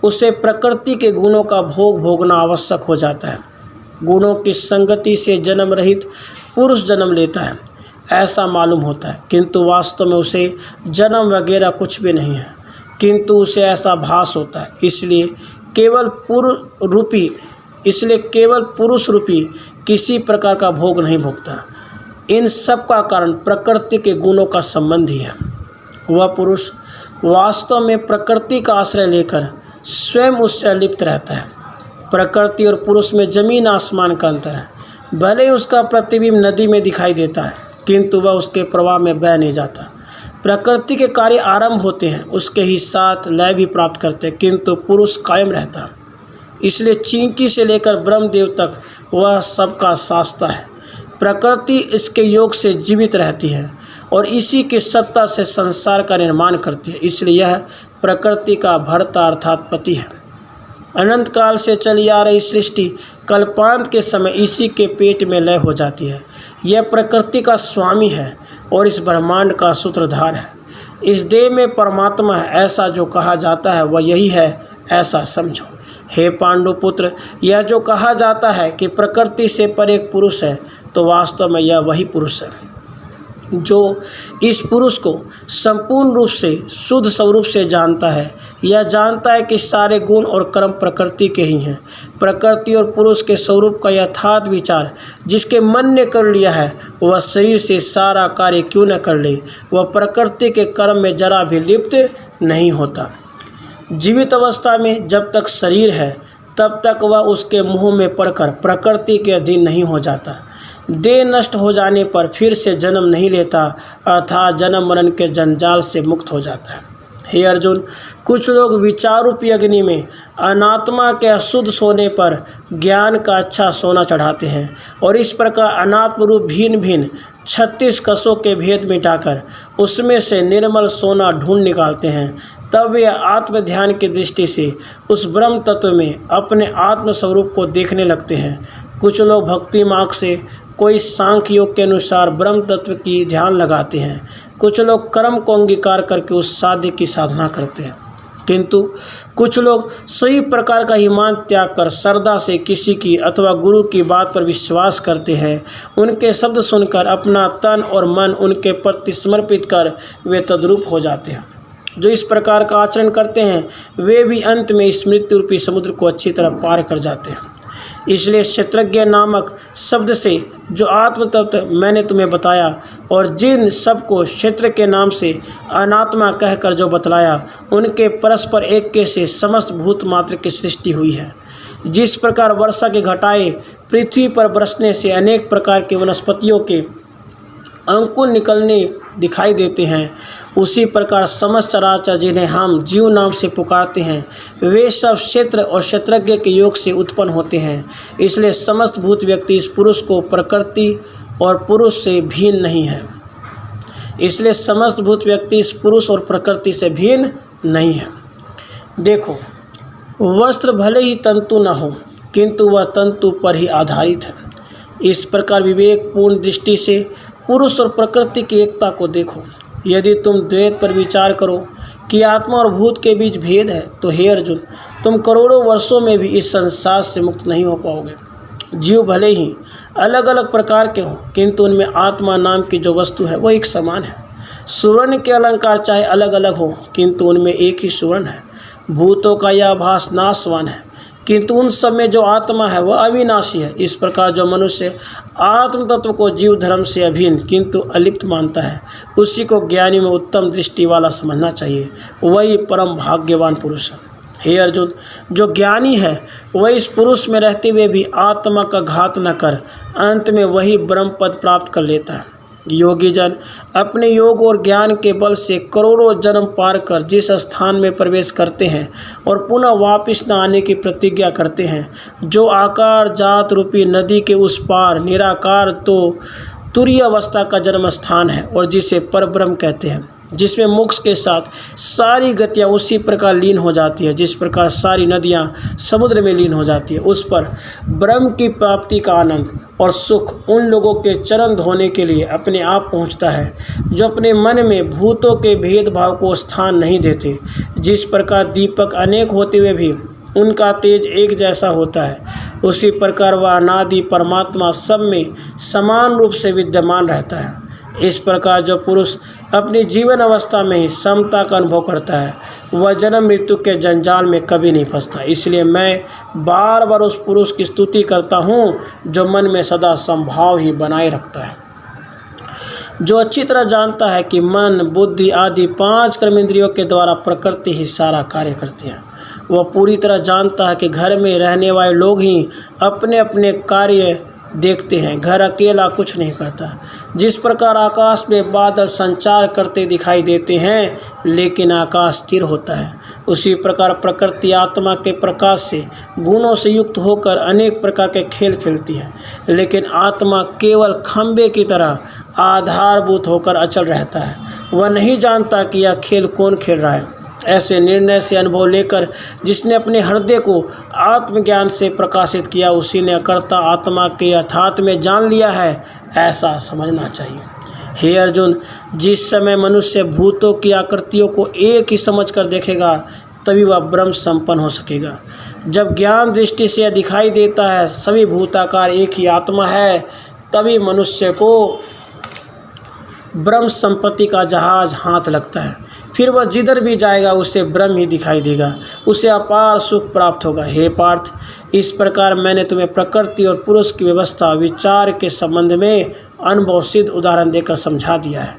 [SPEAKER 1] उसे प्रकृति के गुणों का भोग भोगना आवश्यक हो जाता है। गुणों की संगति से जन्म रहित पुरुष जन्म लेता है, ऐसा मालूम होता है, किंतु वास्तव में उसे जन्म वगैरह कुछ भी नहीं है, किंतु उसे ऐसा भास होता है। इसलिए केवल पुरुष रूपी किसी प्रकार का भोग नहीं भोगता। इन सब का कारण प्रकृति के गुणों का संबंध ही है। वह पुरुष वास्तव में प्रकृति का आश्रय लेकर स्वयं उससे लिप्त रहता है। प्रकृति और पुरुष में जमीन आसमान का अंतर है। भले ही उसका प्रतिबिंब नदी में दिखाई देता है, किंतु वह उसके प्रवाह में बह नहीं जाता। प्रकृति के कार्य आरंभ होते हैं, उसके ही साथ लय भी प्राप्त करते हैं, किंतु पुरुष कायम रहता है। इसलिए चींटी से लेकर ब्रह्मदेव तक वह सबका शास्ता है। प्रकृति इसके योग से जीवित रहती है और इसी की सत्ता से संसार का निर्माण करती है। इसलिए यह प्रकृति का भर्ता अर्थात पति है। अनंत काल से चली आ रही सृष्टि कल्पांत के समय इसी के पेट में लय हो जाती है। यह प्रकृति का स्वामी है और इस ब्रह्मांड का सूत्रधार है। इस देह में परमात्मा है, ऐसा जो कहा जाता है वह यही है, ऐसा समझो। हे पांडुपुत्र, यह जो कहा जाता है कि प्रकृति से पर एक पुरुष है, तो वास्तव में यह वही पुरुष है जो इस पुरुष को संपूर्ण रूप से शुद्ध स्वरूप से जानता है। यह जानता है कि सारे गुण और कर्म प्रकृति के ही हैं। प्रकृति और पुरुष के स्वरूप का यथार्थ विचार जिसके मन ने कर लिया है, वह शरीर से सारा कार्य क्यों न कर ले, वह प्रकृति के कर्म में जरा भी लिप्त नहीं होता। जीवित अवस्था में जब तक शरीर है तब तक वह उसके मुँह में पड़कर प्रकृति के अधीन नहीं हो जाता। देह नष्ट हो जाने पर फिर से जन्म नहीं लेता, अर्थात जन्म मरण के जंजाल से मुक्त हो जाता है। हे अर्जुन, कुछ लोग विचार रूपी अग्नि में अनात्मा के अशुद्ध सोने पर ज्ञान का अच्छा सोना चढ़ाते हैं और इस प्रकार अनात्म रूप भिन्न भिन्न 36 कशों के भेद मिटाकर उसमें से निर्मल सोना ढूंढ निकालते हैं। तब वे आत्म ध्यान की दृष्टि से उस ब्रह्म तत्व में अपने आत्म स्वरूप को देखने लगते हैं। कुछ लोग भक्ति मार्ग से, कोई सांख्य योग के अनुसार ब्रह्म तत्व की ध्यान लगाते हैं। कुछ लोग कर्म को अंगीकार करके उस साध्य की साधना करते हैं, किंतु कुछ लोग सही प्रकार का ईमान त्याग कर श्रद्धा से किसी की अथवा गुरु की बात पर विश्वास करते हैं। उनके शब्द सुनकर अपना तन और मन उनके प्रति समर्पित कर वे तद्रूप हो जाते हैं। जो इस प्रकार का आचरण करते हैं वे भी अंत में इस मृत्यु रूपी समुद्र को अच्छी तरह पार कर जाते हैं। इसलिए क्षेत्रज्ञ नामक शब्द से जो आत्म तत्व मैंने तुम्हें बताया और जिन सबको क्षेत्र के नाम से अनात्मा कहकर जो बतलाया, उनके परस्पर ऐक्य से समस्त भूत मात्र की सृष्टि हुई है। जिस प्रकार वर्षा की घटाएं पृथ्वी पर बरसने से अनेक प्रकार के वनस्पतियों के अंकुर निकलने दिखाई देते हैं, उसी प्रकार समस्त चराचर जिन्हें हम जीव नाम से पुकारते हैं वे सब क्षेत्र और क्षेत्रज्ञ के योग से उत्पन्न होते हैं। इसलिए समस्त भूत व्यक्ति इस पुरुष को प्रकृति और पुरुष से भिन्न नहीं है। इसलिए समस्त भूत व्यक्ति इस पुरुष और प्रकृति से भिन्न नहीं है। देखो, वस्त्र भले ही तंतु न हो किंतु वह तंतु पर ही आधारित है। इस प्रकार विवेकपूर्ण दृष्टि से पुरुष और प्रकृति की एकता को देखो। यदि तुम द्वैत पर विचार करो कि आत्मा और भूत के बीच भेद है तो हे अर्जुन, तुम करोड़ों वर्षों में भी इस संसार से मुक्त नहीं हो पाओगे। जीव भले ही अलग अलग प्रकार के हों किंतु उनमें आत्मा नाम की जो वस्तु है वह एक समान है। सुवर्ण के अलंकार चाहे अलग अलग हो किंतु उनमें एक ही सुवर्ण है। भूतों का यह आभास नाशवान है किंतु उन सब में जो आत्मा है वह अविनाशी है। इस प्रकार जो मनुष्य आत्म तत्व को जीव धर्म से अभिन्न किंतु अलिप्त मानता है उसी को ज्ञानी में उत्तम दृष्टि वाला समझना चाहिए। वही परम भाग्यवान पुरुष है। हे अर्जुन, जो ज्ञानी है वह इस पुरुष में रहते हुए भी आत्मा का घात न कर अंत में वही ब्रह्म पद प्राप्त कर लेता है। योगी जन अपने योग और ज्ञान के बल से करोड़ों जन्म पार कर जिस स्थान में प्रवेश करते हैं और पुनः वापस न आने की प्रतिज्ञा करते हैं, जो आकार जात रूपी नदी के उस पार निराकार तो तुरीय अवस्था का जन्म स्थान है और जिसे परब्रह्म कहते हैं, जिसमें मोक्ष के साथ सारी गतियाँ उसी प्रकार लीन हो जाती है जिस प्रकार सारी नदियाँ समुद्र में लीन हो जाती है। उस पर ब्रह्म की प्राप्ति का आनंद और सुख उन लोगों के चरण धोने के लिए अपने आप पहुँचता है जो अपने मन में भूतों के भेदभाव को स्थान नहीं देते। जिस प्रकार दीपक अनेक होते हुए भी उनका तेज एक जैसा होता है, उसी प्रकार वह अनादि परमात्मा सब में समान रूप से विद्यमान रहता है। इस प्रकार जो पुरुष अपनी जीवन अवस्था में ही समता का अनुभव करता है वह जन्म मृत्यु के जंजाल में कभी नहीं फंसता। इसलिए मैं बार बार उस पुरुष की स्तुति करता हूँ जो मन में सदा समभाव ही बनाए रखता है, जो अच्छी तरह जानता है कि मन बुद्धि आदि 5 कर्मेंद्रियों के द्वारा प्रकृति ही सारा कार्य करती है। वह पूरी तरह जानता है कि घर में रहने वाले लोग ही अपने अपने कार्य देखते हैं, घर अकेला कुछ नहीं करता। जिस प्रकार आकाश में बादल संचार करते दिखाई देते हैं लेकिन आकाश स्थिर होता है, उसी प्रकार प्रकृति आत्मा के प्रकाश से गुणों से युक्त होकर अनेक प्रकार के खेल खेलती है, लेकिन आत्मा केवल खंबे की तरह आधारभूत होकर अचल रहता है। वह नहीं जानता कि यह खेल कौन खेल रहा है। ऐसे निर्णय से अनुभव लेकर जिसने अपने हृदय को आत्मज्ञान से प्रकाशित किया उसी ने अकर्ता आत्मा के यथार्थ में जान लिया है, ऐसा समझना चाहिए। हे अर्जुन, जिस समय मनुष्य भूतों की आकृतियों को एक ही समझकर देखेगा तभी वह ब्रह्म संपन्न हो सकेगा। जब ज्ञान दृष्टि से दिखाई देता है सभी भूताकार एक ही आत्मा है तभी मनुष्य को ब्रह्म संपत्ति का जहाज हाथ लगता है। फिर वह जिधर भी जाएगा उसे ब्रह्म ही दिखाई देगा, उसे अपार सुख प्राप्त होगा। हे पार्थ, इस प्रकार मैंने तुम्हें प्रकृति और पुरुष की व्यवस्था विचार के संबंध में अनुभव सिद्ध उदाहरण देकर समझा दिया है।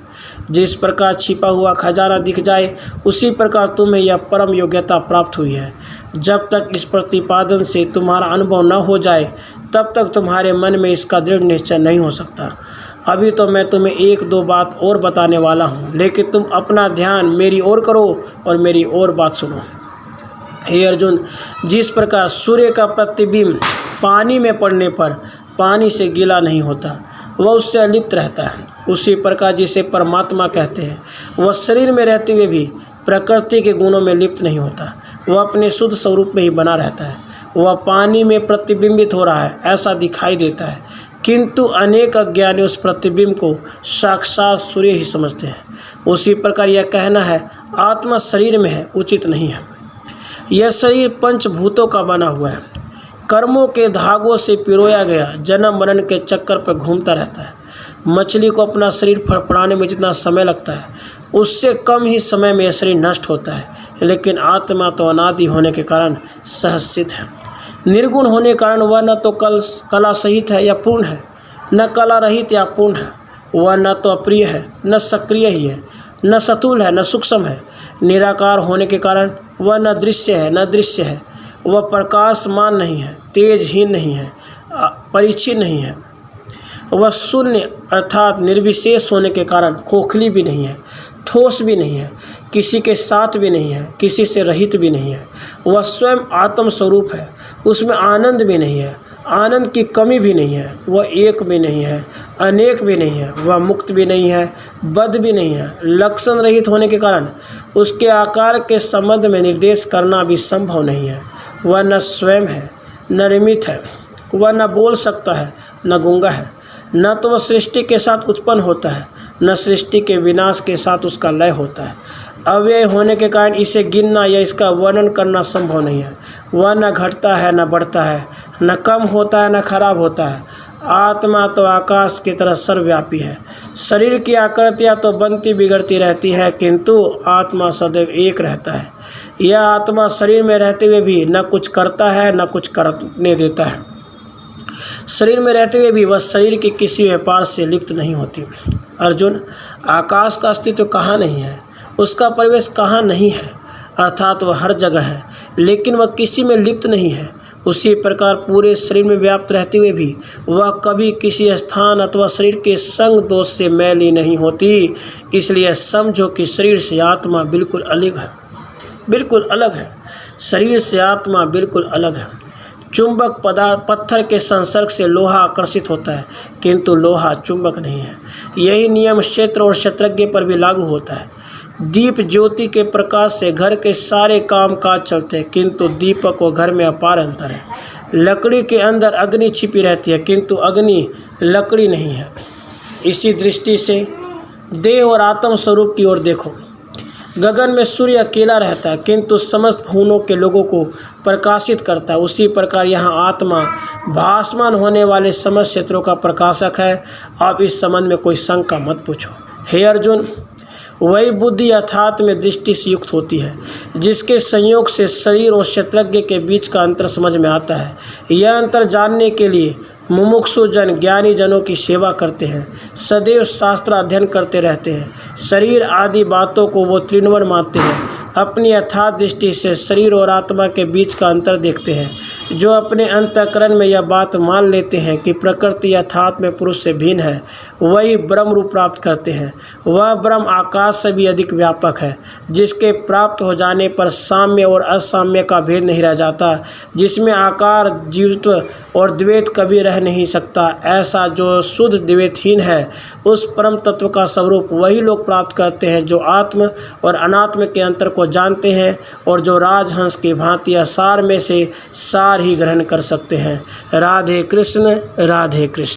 [SPEAKER 1] जिस प्रकार छिपा हुआ खजाना दिख जाए उसी प्रकार तुम्हें यह परम योग्यता प्राप्त हुई है। जब तक इस प्रतिपादन से तुम्हारा अनुभव न हो जाए तब तक तुम्हारे मन में इसका दृढ़ निश्चय नहीं हो सकता। अभी तो मैं तुम्हें 1-2 बात और बताने वाला हूँ, लेकिन तुम अपना ध्यान मेरी ओर करो और मेरी और बात सुनो। हे अर्जुन, जिस प्रकार सूर्य का प्रतिबिंब पानी में पड़ने पर पानी से गीला नहीं होता, वह उससे अलिप्त रहता है, उसी प्रकार जिसे परमात्मा कहते हैं वह शरीर में रहते हुए भी प्रकृति के गुणों में लिप्त नहीं होता, वह अपने शुद्ध स्वरूप में ही बना रहता है। वह पानी में प्रतिबिंबित हो रहा है ऐसा दिखाई देता है, किंतु अनेक अज्ञानी उस प्रतिबिंब को साक्षात सूर्य ही समझते हैं। उसी प्रकार यह कहना है आत्मा शरीर में है उचित नहीं है। यह शरीर पंचभूतों का बना हुआ है, कर्मों के धागों से पिरोया गया जन्म मरण के चक्कर पर घूमता रहता है। मछली को अपना शरीर फड़फड़ाने में जितना समय लगता है उससे कम ही समय में यह शरीर नष्ट होता है, लेकिन आत्मा तो अनादि होने के कारण सहस्थित है। निर्गुण होने के कारण वह न तो कला सहित है या पूर्ण है, न कला रहित या पूर्ण है। वह न तो अप्रिय है न सक्रिय ही है, न सतुल है न सूक्ष्म है। निराकार होने के कारण वह न दृश्य है न दृश्य है। वह प्रकाशमान नहीं है, तेजहीन नहीं है, परिचिन नहीं है। वह शून्य अर्थात निर्विशेष होने के कारण खोखली भी नहीं है, ठोस भी नहीं है, किसी के साथ भी नहीं है, किसी से रहित भी नहीं है। वह स्वयं आत्म स्वरूप है, उसमें आनंद भी नहीं है, आनंद की कमी भी नहीं है। वह एक भी नहीं है, अनेक भी नहीं है, वह मुक्त भी नहीं है, बद्ध भी नहीं है। लक्षण रहित होने के कारण उसके आकार के संबंध में निर्देश करना भी संभव नहीं है। वह न स्वयं है, न निमित्त है, वह न बोल सकता है, न गूंगा है, न तो वह सृष्टि के साथ उत्पन्न होता है, न सृष्टि के विनाश के साथ उसका लय होता है। अव्यय होने के कारण इसे गिनना या इसका वर्णन करना संभव नहीं है। वह न घटता है, न बढ़ता है, न कम होता है, न खराब होता है। आत्मा तो आकाश की तरह सर्वव्यापी है। शरीर की आकृतियाँ तो बनती बिगड़ती रहती है, किंतु आत्मा सदैव एक रहता है। यह आत्मा शरीर में रहते हुए भी न कुछ करता है, न कुछ करने देता है। शरीर में रहते हुए भी वह शरीर के किसी व्यापार से लिप्त नहीं होती। अर्जुन, आकाश का अस्तित्व कहाँ नहीं है, उसका प्रवेश कहाँ नहीं है, अर्थात वह हर जगह है, लेकिन वह किसी में लिप्त नहीं है। उसी प्रकार पूरे शरीर में व्याप्त रहते हुए भी वह कभी किसी स्थान अथवा शरीर के संग दोष से मैली नहीं होती। इसलिए समझो कि शरीर से आत्मा बिल्कुल अलग है, बिल्कुल अलग है। शरीर से आत्मा बिल्कुल अलग है। चुंबक पदार्थ पत्थर के संसर्ग से लोहा आकर्षित होता है, किंतु लोहा चुंबक नहीं है। यही नियम क्षेत्र और क्षेत्रज्ञ पर भी लागू होता है। दीप ज्योति के प्रकाश से घर के सारे काम काज चलते हैं, किंतु दीपक और घर में अपार अंतर है। लकड़ी के अंदर अग्नि छिपी रहती है, किंतु अग्नि लकड़ी नहीं है। इसी दृष्टि से देह और आत्म स्वरूप की ओर देखो। गगन में सूर्य अकेला रहता है, किंतु समस्त भुवनों के लोगों को प्रकाशित करता है। उसी प्रकार यहाँ आत्मा भासमान होने वाले समस्त क्षेत्रों का प्रकाशक है। आप इस संबंध में कोई शंका मत पूछो। हे अर्जुन, वही बुद्धि यथार्थ में दृष्टि से युक्त होती है, जिसके संयोग से शरीर और क्षेत्रज्ञ के बीच का अंतर समझ में आता है। यह अंतर जानने के लिए मुमुक्षु जन ज्ञानी जनों की सेवा करते हैं, सदैव शास्त्र अध्ययन करते रहते हैं। शरीर आदि बातों को वो त्रिनवन मानते हैं। अपनी यथार्थ दृष्टि से शरीर और आत्मा के बीच का अंतर देखते हैं। जो अपने अंतःकरण में यह बात मान लेते हैं कि प्रकृति यथार्थ में पुरुष से भिन्न है, वही ब्रह्म रूप प्राप्त करते हैं। वह ब्रह्म आकाश से भी अधिक व्यापक है, जिसके प्राप्त हो जाने पर साम्य और असाम्य का भेद नहीं रह जाता, जिसमें आकार जीवत्व और द्वैत कभी रह नहीं सकता। ऐसा जो शुद्ध द्वैतहीन है, उस परम तत्व का स्वरूप वही लोग प्राप्त करते हैं जो आत्म और अनात्म के अंतर को जानते हैं और जो राजहंस की भांति असार में से सार ही ग्रहण कर सकते हैं। राधे कृष्ण, राधे कृष्ण।